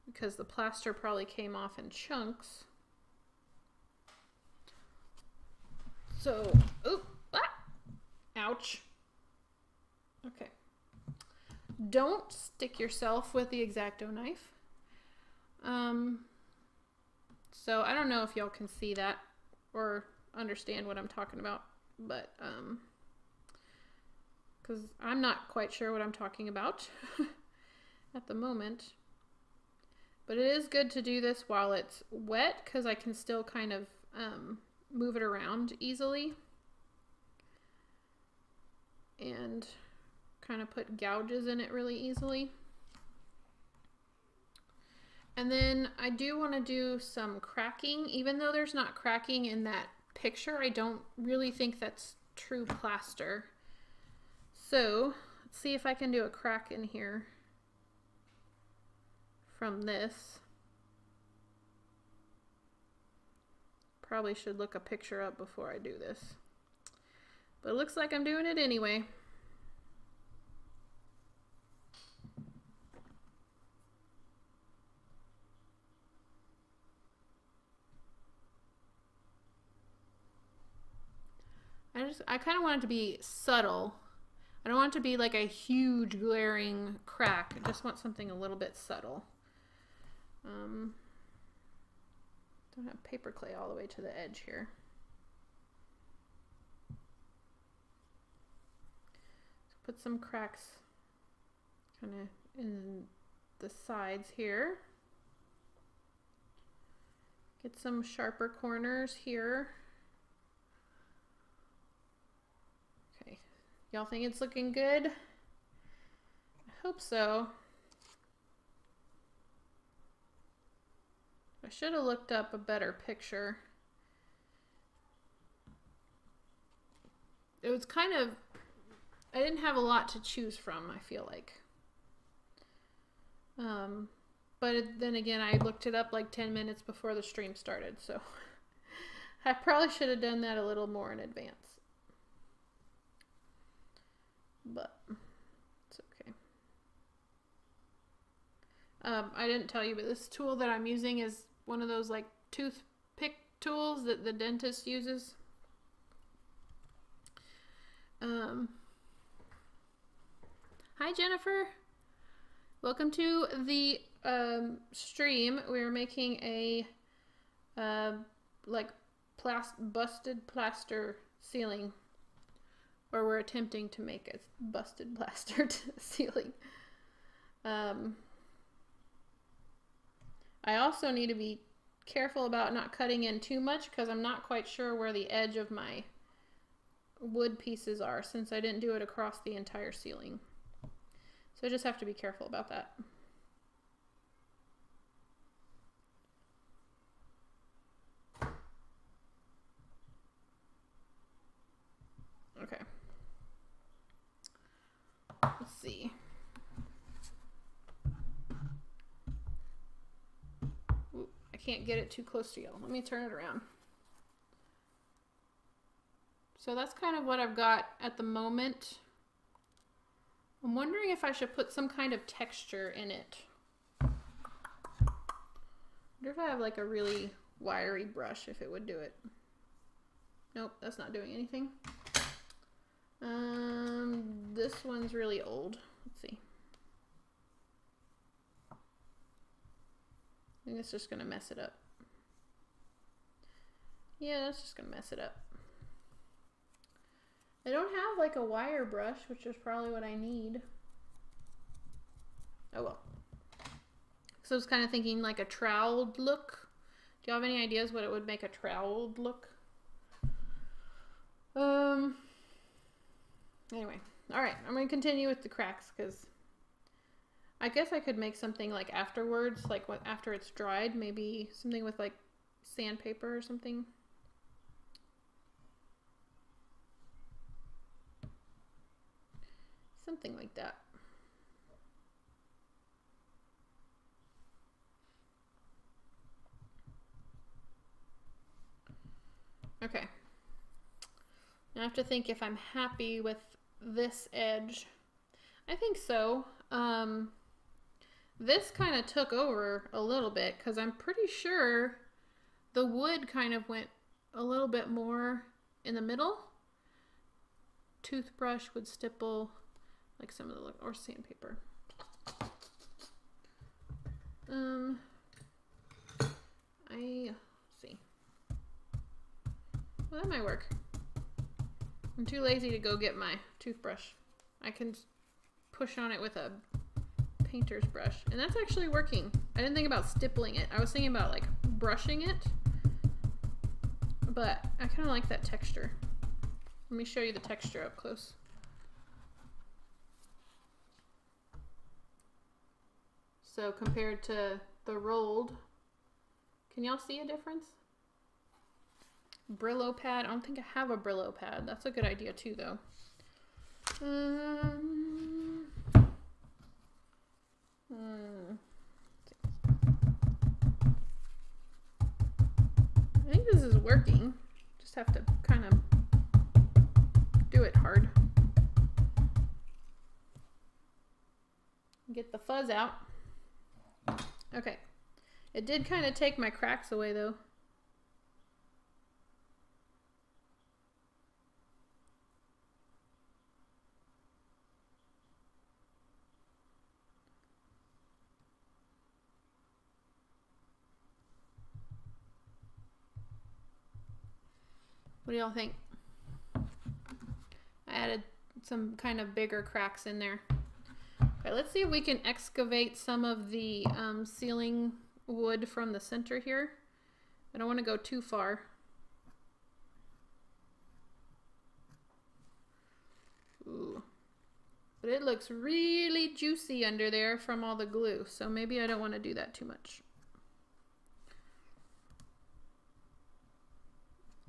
because the plaster probably came off in chunks. So, oop, ouch. Okay. Don't stick yourself with the X-Acto knife. So I don't know if y'all can see that or understand what I'm talking about, but because I'm not quite sure what I'm talking about at the moment. But it is good to do this while it's wet because I can still kind of move it around easily and kind of put gouges in it really easily. And then I do want to do some cracking. Even though there's not cracking in that picture, I don't really think that's true plaster. So let's see if I can do a crack in here from this. Probably should look a picture up before I do this. But it looks like I'm doing it anyway. I kind of want it to be subtle. I don't want it to be like a huge glaring crack. I just want something a little bit subtle. Don't have paper clay all the way to the edge here. Put some cracks kind of in the sides here. Get some sharper corners here. Okay, y'all think it's looking good? I hope so. I should have looked up a better picture. It was kind of, I didn't have a lot to choose from, I feel like. Then again, I looked it up like 10 minutes before the stream started, so I probably should have done that a little more in advance. But it's okay. I didn't tell you, but this tool that I'm using is one of those like toothpick tools that the dentist uses. Hi Jennifer, welcome to the stream. We're making a like busted plaster ceiling, or we're attempting to make a busted plastered ceiling. I also need to be careful about not cutting in too much because I'm not quite sure where the edge of my wood pieces are since I didn't do it across the entire ceiling. So I just have to be careful about that. Okay. Let's see. Ooh, I can't get it too close to y'all. Let me turn it around. So that's kind of what I've got at the moment. I'm wondering if I should put some kind of texture in it. I wonder if I have like a really wiry brush, if it would do it. Nope, that's not doing anything. This one's really old. Let's see. I think it's just gonna mess it up. Yeah, that's just gonna mess it up. I don't have like a wire brush, which is probably what I need. Oh well. So I was kind of thinking like a troweled look. Do you have any ideas what it would make a troweled look? Anyway, all right, I'm gonna continue with the cracks because I guess I could make something like afterwards, like after it's dried, maybe something with like sandpaper or something. Something like that. Okay. Now I have to think if I'm happy with this edge. I think so. This kind of took over a little bit because I'm pretty sure the wood kind of went a little bit more in the middle. Toothbrush would stipple like some of the, or sandpaper. See. Well, that might work. I'm too lazy to go get my toothbrush. I can push on it with a painter's brush, and that's actually working. I didn't think about stippling it. I was thinking about like brushing it, but I kind of like that texture. Let me show you the texture up close. So compared to the rolled, can y'all see a difference? Brillo pad. I don't think I have a Brillo pad. That's a good idea too, though. I think this is working. Just have to kind of do it hard. Get the fuzz out. Okay. It did kind of take my cracks away though. What do y'all think? I added some kind of bigger cracks in there. Okay, let's see if we can excavate some of the ceiling wood from the center here. I don't want to go too far. Ooh. But it looks really juicy under there from all the glue, so maybe I don't want to do that too much.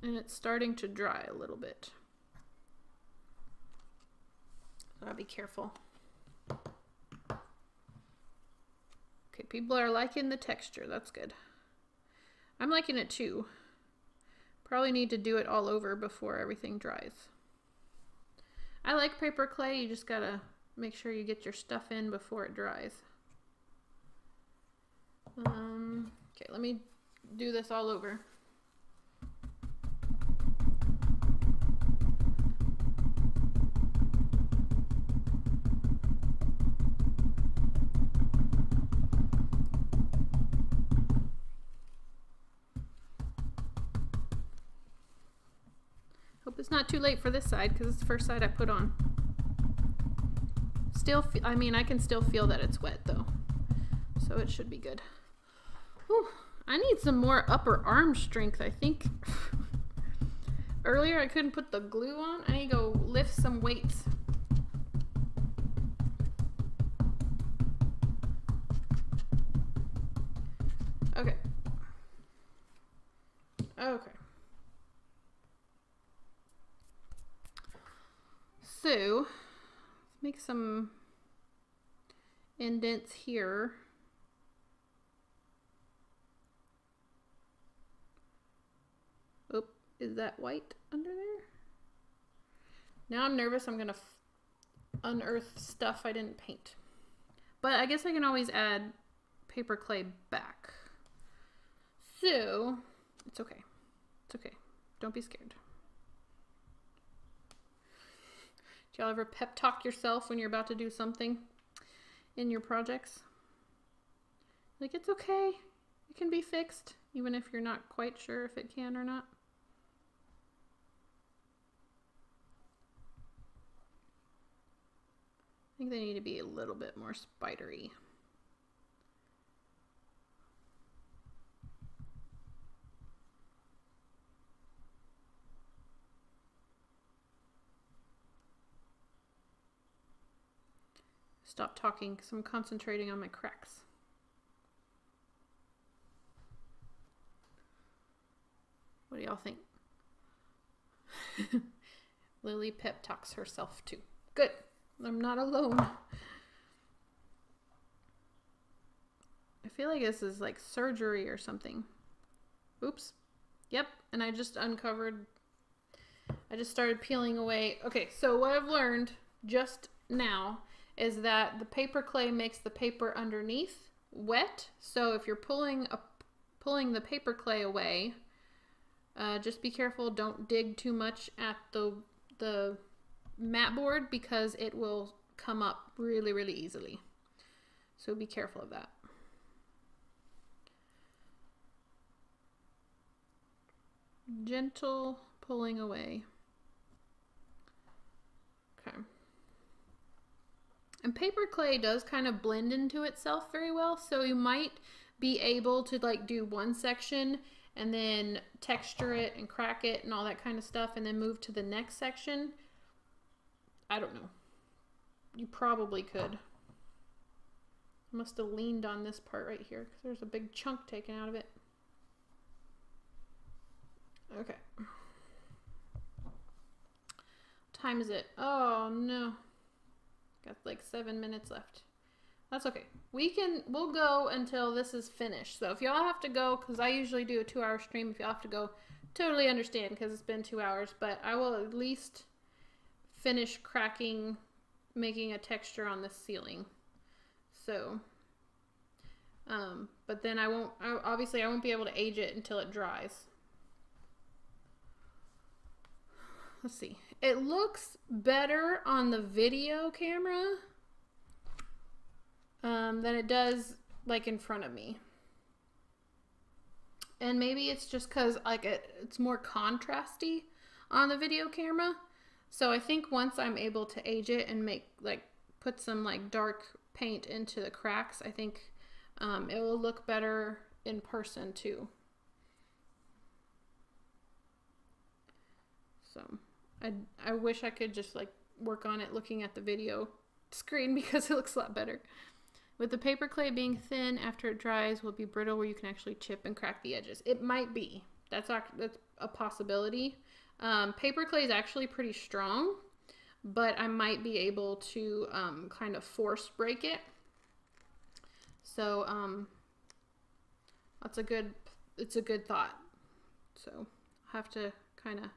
And it's starting to dry a little bit. So I'll be careful. Okay, people are liking the texture. That's good. I'm liking it too. Probably need to do it all over before everything dries. I like paper clay. You just gotta make sure you get your stuff in before it dries. Okay, let me do this all over. It's not too late for this side because it's the first side I put on. Still, I mean, I can still feel that it's wet though, so it should be good. Whew, I need some more upper arm strength, I think. Earlier I couldn't put the glue on. I need to go lift some weights. Okay. Okay. So, let's make some indents here. Oop, is that white under there? Now I'm nervous I'm gonna unearth stuff I didn't paint. But I guess I can always add paper clay back. So, it's okay. It's okay. Don't be scared. Do y'all ever pep talk yourself when you're about to do something in your projects? Like, it's okay. It can be fixed, even if you're not quite sure if it can or not. I think they need to be a little bit more spidery. Stop talking because I'm concentrating on my cracks. What do y'all think? Lily pep talks herself too. Good. I'm not alone. I feel like this is like surgery or something. Oops. Yep. And I just uncovered. I just started peeling away. Okay. So what I've learned just now is that the paper clay makes the paper underneath wet. So if you're pulling the paper clay away, just be careful. Don't dig too much at the mat board because it will come up really, really easily. So be careful of that. Gentle pulling away. Okay. And paper clay does kind of blend into itself very well, so you might be able to like do one section and then texture it and crack it and all that kind of stuff and then move to the next section. I don't know. You probably could. I must have leaned on this part right here because there's a big chunk taken out of it. Okay. What time is it? Oh no. Got like 7 minutes left. That's okay. We'll go until this is finished. So if y'all have to go, because I usually do a 2-hour stream, if y'all have to go, totally understand because it's been 2 hours, but I will at least finish cracking, making a texture on the ceiling. So, but then obviously I won't be able to age it until it dries. Let's see. It looks better on the video camera than it does like in front of me. And maybe it's just because like it's more contrasty on the video camera. So I think once I'm able to age it and put some like dark paint into the cracks, I think it will look better in person too. So I wish I could just like work on it looking at the video screen because it looks a lot better. With the paper clay being thin, after it dries, will be brittle where you can actually chip and crack the edges. It might be. That's a possibility. Paper clay is actually pretty strong, but I might be able to kind of force break it. So it's a good thought. So I'll have to kind of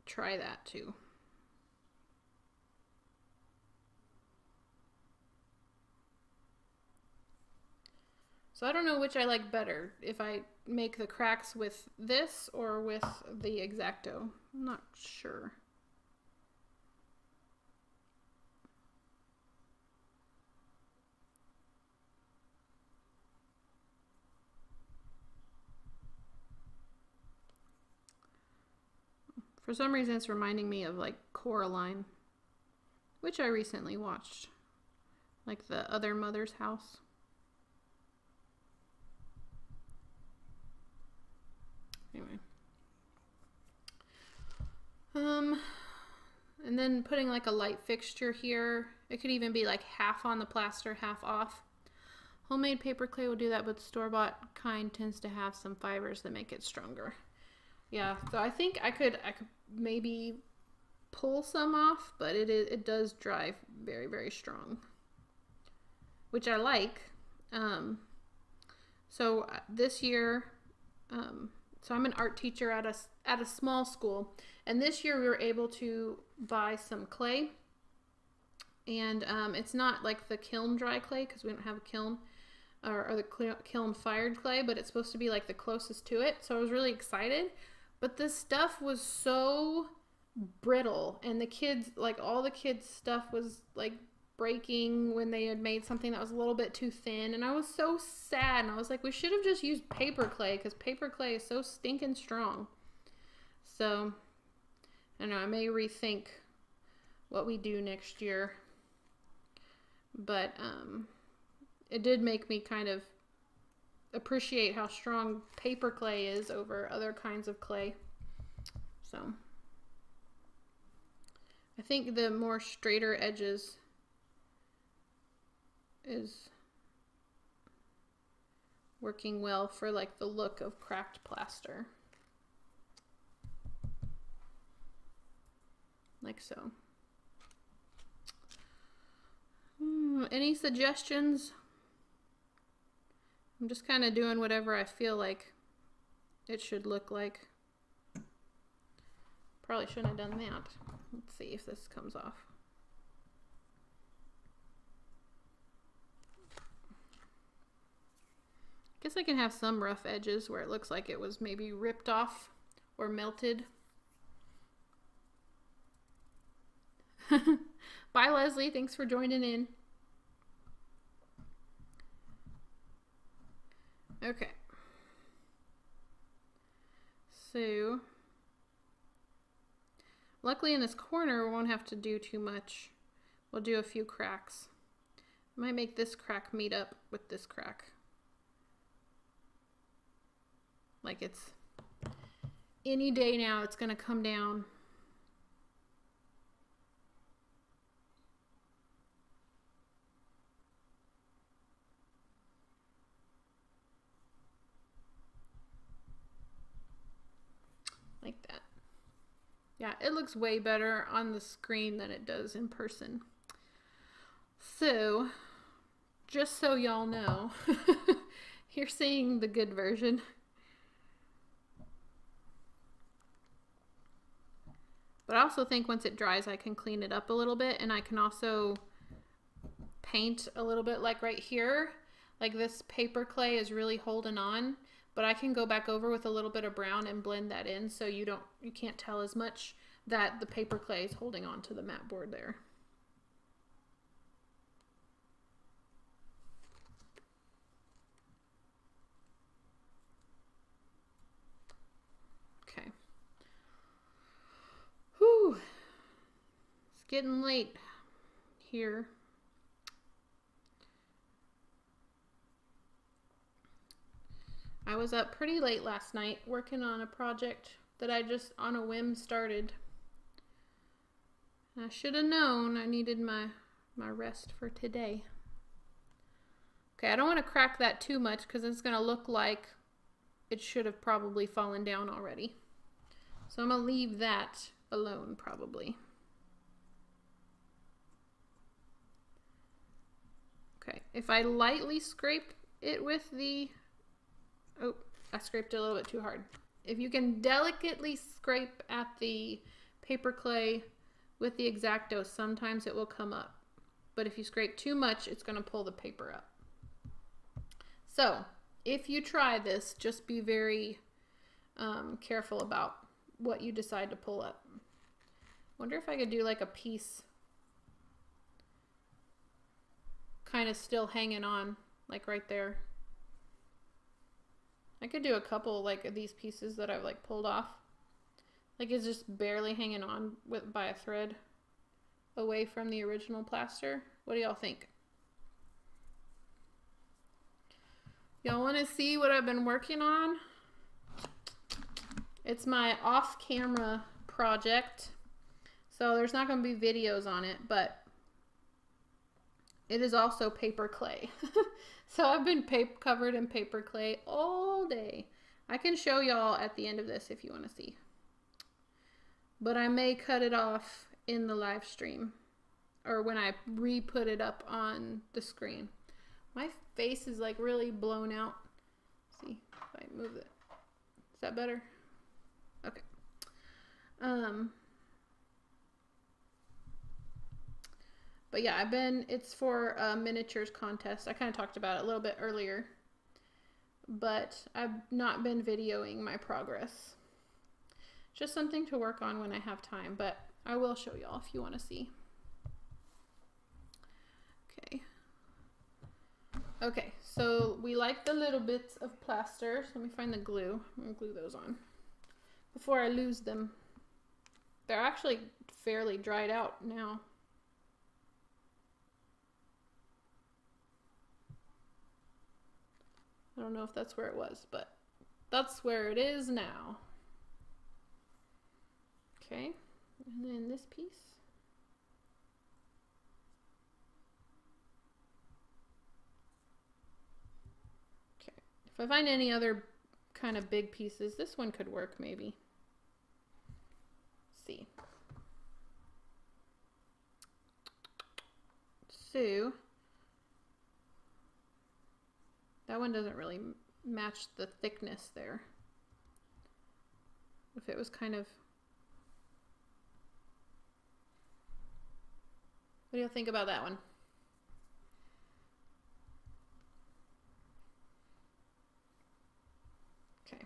try that too. So I don't know which I like better, if I make the cracks with this or with the X-Acto. I'm not sure. For some reason it's reminding me of like Coraline, which I recently watched, like the Other Mother's House. Anyway. And then putting like a light fixture here. It could even be like half on the plaster, half off. Homemade paper clay will do that, but store-bought kind tends to have some fibers that make it stronger. Yeah, so I think I could maybe pull some off, but it does dry very, very strong, which I like. So this year, so I'm an art teacher at a small school, and this year we were able to buy some clay, and it's not like the kiln dry clay because we don't have a kiln, or the kiln fired clay, but it's supposed to be like the closest to it. So I was really excited, but this stuff was so brittle, and the kids, like all the kids' stuff was like breaking when they had made something that was a little bit too thin, and I was so sad, and I was like, we should have just used paper clay because paper clay is so stinking strong. So I don't know, I may rethink what we do next year, but it did make me kind of appreciate how strong paper clay is over other kinds of clay. So I think the more straighter edges is working well for like the look of cracked plaster, like so. Any suggestions? I'm just kind of doing whatever I feel like it should look like. Probably shouldn't have done that. Let's see if this comes off. Guess I can have some rough edges where it looks like it was maybe ripped off or melted. Bye, Leslie. Thanks for joining in. Okay. So, luckily in this corner we won't have to do too much we'll do a few cracks. I might make this crack meet up with this crack. Like it's any day now, it's gonna come down. Like that. Yeah, it looks way better on the screen than it does in person. So, just so y'all know, you're seeing the good version. But I also think once it dries, I can clean it up a little bit, and I can also paint a little bit, like right here. Like this paper clay is really holding on, but I can go back over with a little bit of brown and blend that in so you can't tell as much that the paper clay is holding on to the mat board there. Okay. Whew. It's getting late here. I was up pretty late last night working on a project that I just on a whim started. I should have known I needed my rest for today. Okay, I don't want to crack that too much because it's going to look like it should have probably fallen down already. So I'm going to leave that alone probably. Okay, if I lightly scrape it with the... Oh, I scraped it a little bit too hard. If you can delicately scrape at the paper clay with the X-Acto, sometimes it will come up. But if you scrape too much, it's going to pull the paper up. So, if you try this, just be very careful about what you decide to pull up. Wonder if I could do like a piece kind of still hanging on, like right there. I could do a couple like of these pieces that I've like pulled off. Like it's just barely hanging on by a thread away from the original plaster. What do y'all think? Y'all want to see what I've been working on? It's my off-camera project. So there's not going to be videos on it, but it is also paper clay. So I've been covered in paper clay all day. I can show y'all at the end of this if you want to see. But I may cut it off in the live stream or when I re-put it up on the screen. My face is like really blown out. Let's see if I move it. Is that better? Okay. But yeah, it's for a miniatures contest. I kind of talked about it a little bit earlier, but I've not been videoing my progress. Just something to work on when I have time, but I will show y'all if you want to see. Okay. Okay, so we like the little bits of plaster. So let me find the glue. I'm gonna glue those on before I lose them. They're actually fairly dried out now. I don't know if that's where it was, but that's where it is now. Okay, and then this piece. Okay, if I find any other kind of big pieces, this one could work maybe. Let's see. So that one doesn't really match the thickness there. If it was kind of... What do you think about that one? Okay.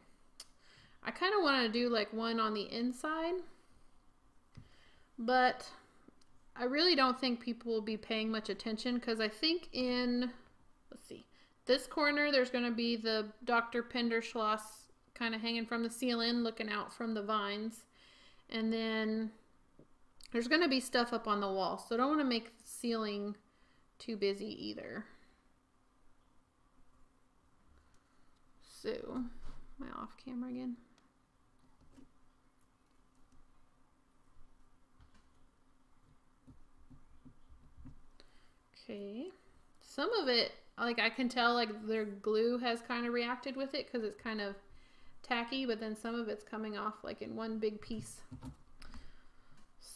I kind of want to do like one on the inside, but I really don't think people will be paying much attention because I think in, let's see, this corner, there's going to be the Dr. Penderschloss kind of hanging from the ceiling, looking out from the vines. And then There's going to be stuff up on the wall, so I don't want to make the ceiling too busy either. So, am I off camera again? Okay. Some of it, like I can tell, like their glue has kind of reacted with it because it's kind of tacky, but then some of it's coming off like in one big piece.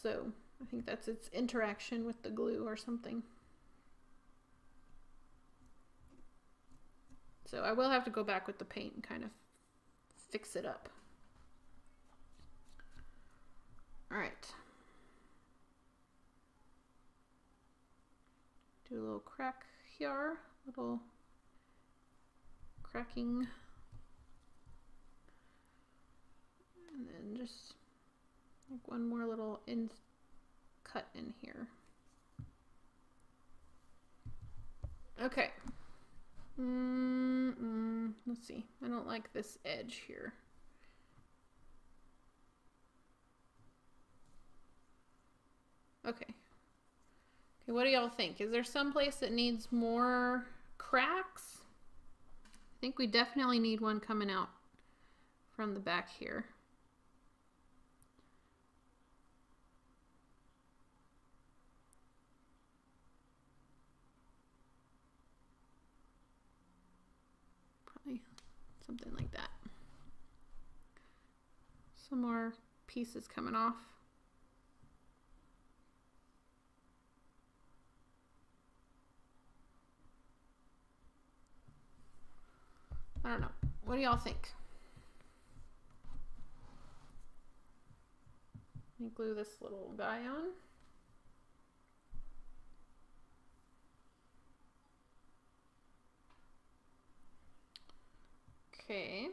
So I think that's its interaction with the glue or something. So I will have to go back with the paint and kind of fix it up. All right. Do a little crack here, little cracking. And then just like one more little cut in here. Okay. Let's see. I don't like this edge here. Okay. Okay, what do y'all think? Is there some place that needs more cracks? I think we definitely need one coming out from the back here. Probably something like that. Some more pieces coming off. I don't know. What do y'all think? Let me glue this little guy on. Okay.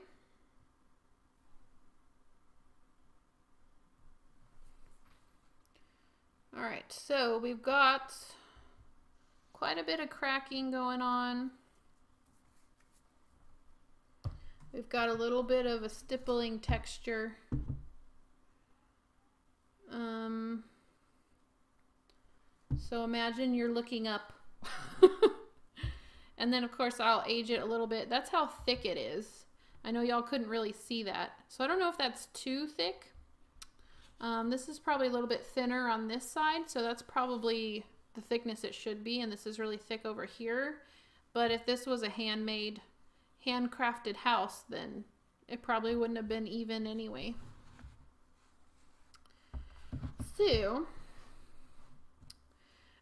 All right, so we've got quite a bit of cracking going on. We've got a little bit of a stippling texture. So imagine you're looking up. And then of course I'll age it a little bit. That's how thick it is. I know y'all couldn't really see that. So I don't know if that's too thick. This is probably a little bit thinner on this side. So that's probably the thickness it should be. And this is really thick over here. But if this was a handcrafted house, then it probably wouldn't have been even anyway. So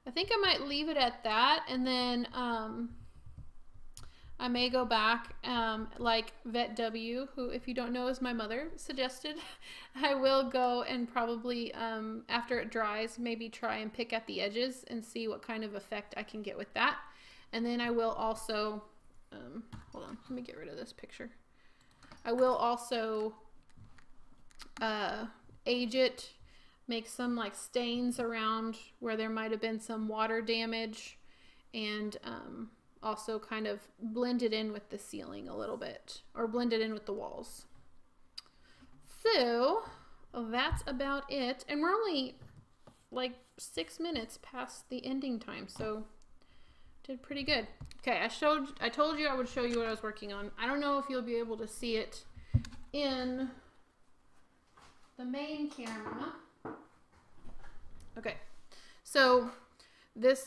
I think I might leave it at that, and then I may go back like Vet W, who, if you don't know, is my mother, suggested. I will go and probably after it dries maybe try and pick at the edges and see what kind of effect I can get with that. And then I will also hold on, let me get rid of this picture. I will also age it, make some like stains around where there might have been some water damage, and also kind of blend it in with the ceiling a little bit, or blend it in with the walls. So that's about it. And we're only like 6 minutes past the ending time, so did pretty good. Okay, I told you I would show you what I was working on. I don't know if you'll be able to see it in the main camera. Okay, so this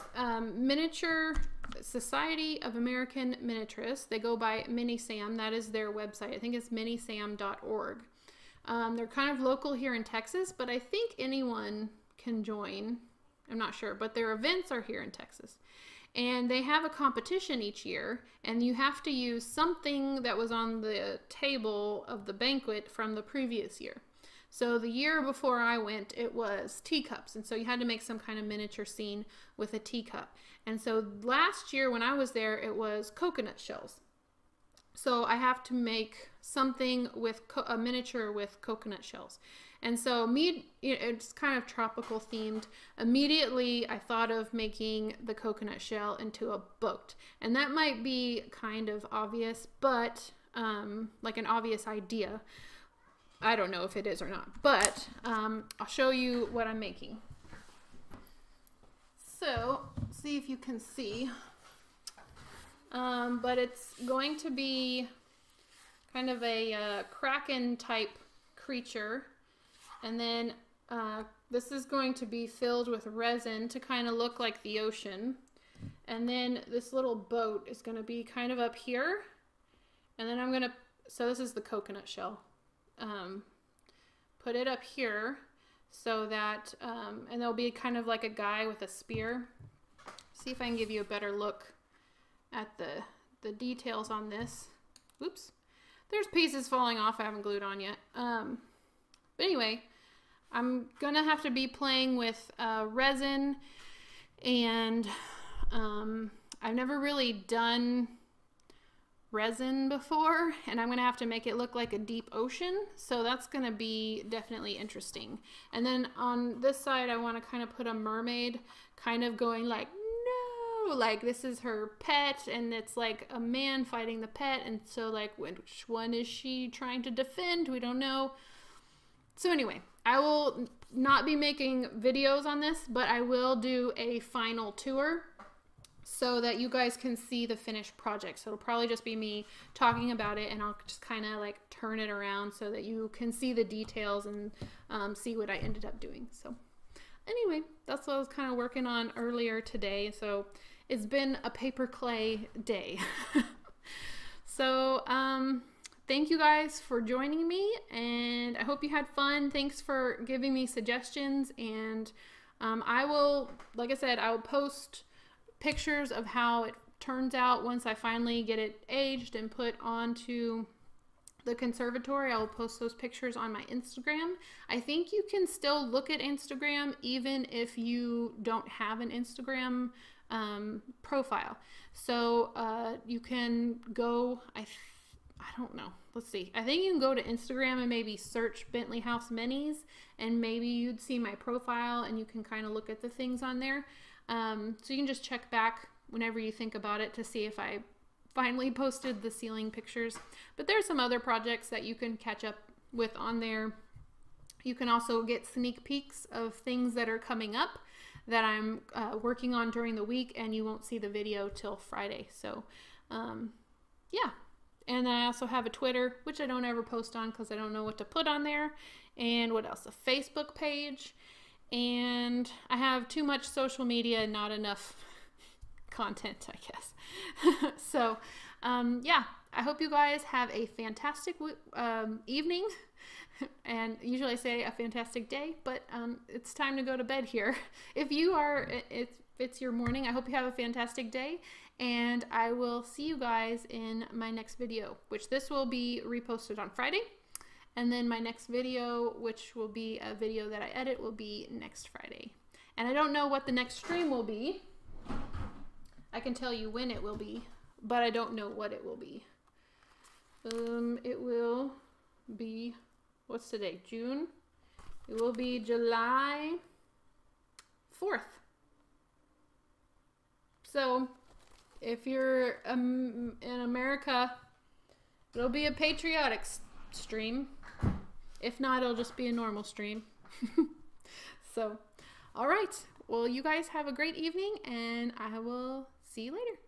miniature Society of American Miniaturists, they go by Mini Sam. That is their website. I think it's minisam.org. They're kind of local here in Texas, but I think anyone can join. I'm not sure, but their events are here in Texas. And they have a competition each year, and you have to use something that was on the table of the banquet from the previous year. So the year before I went, it was teacups, and so you had to make some kind of miniature scene with a teacup. And so last year when I was there, it was coconut shells. So I have to make something with a miniature with coconut shells. And so it's kind of tropical themed. Immediately I thought of making the coconut shell into a boat. And that might be kind of obvious, but like an obvious idea. I don't know if it is or not, but I'll show you what I'm making. So, see if you can see. But it's going to be kind of a kraken type creature. And then this is going to be filled with resin to kind of look like the ocean. And then this little boat is going to be kind of up here. And then I'm going to, so this is the coconut shell. Put it up here so that, and there'll be kind of like a guy with a spear. See if I can give you a better look at the details on this. Oops. There's pieces falling off I haven't glued on yet. But anyway, I'm gonna have to be playing with resin, and I've never really done resin before, and I'm gonna have to make it look like a deep ocean, so that's gonna be definitely interesting. And then on this side I want to kind of put a mermaid kind of going like, no, like this is her pet, and it's like a man fighting the pet, and so like which one is she trying to defend? We don't know. So anyway, I will not be making videos on this, but I will do a final tour so that you guys can see the finished project. So it'll probably just be me talking about it, and I'll just kind of like turn it around so that you can see the details and see what I ended up doing. So anyway, that's what I was kind of working on earlier today. So it's been a paper clay day. So thank you guys for joining me, and I hope you had fun. Thanks for giving me suggestions, and I will, like I said, I will post pictures of how it turns out once I finally get it aged and put onto the conservatory. I will post those pictures on my Instagram. I think you can still look at Instagram even if you don't have an Instagram profile. So you can go, I don't know. Let's see. I think you can go to Instagram and maybe search Bentley House Minis, and maybe you'd see my profile and you can kind of look at the things on there. So you can just check back whenever you think about it to see if I finally posted the ceiling pictures. But there's some other projects that you can catch up with on there. You can also get sneak peeks of things that are coming up that I'm working on during the week, and you won't see the video till Friday. So yeah. And I also have a Twitter, which I don't ever post on because I don't know what to put on there. And what else? A Facebook page. And I have too much social media and not enough content, I guess. So, yeah, I hope you guys have a fantastic evening. And usually I say a fantastic day, but it's time to go to bed here. If you are, if it's your morning, I hope you have a fantastic day. And I will see you guys in my next video, which this will be reposted on Friday. And then my next video, which will be a video that I edit, will be next Friday. And I don't know what the next stream will be. I can tell you when it will be, but I don't know what it will be. It will be, what's today? June? It will be July 4th. So if you're in America, it'll be a patriotic stream. If not, it'll just be a normal stream. So, all right. Well, you guys have a great evening, and I will see you later.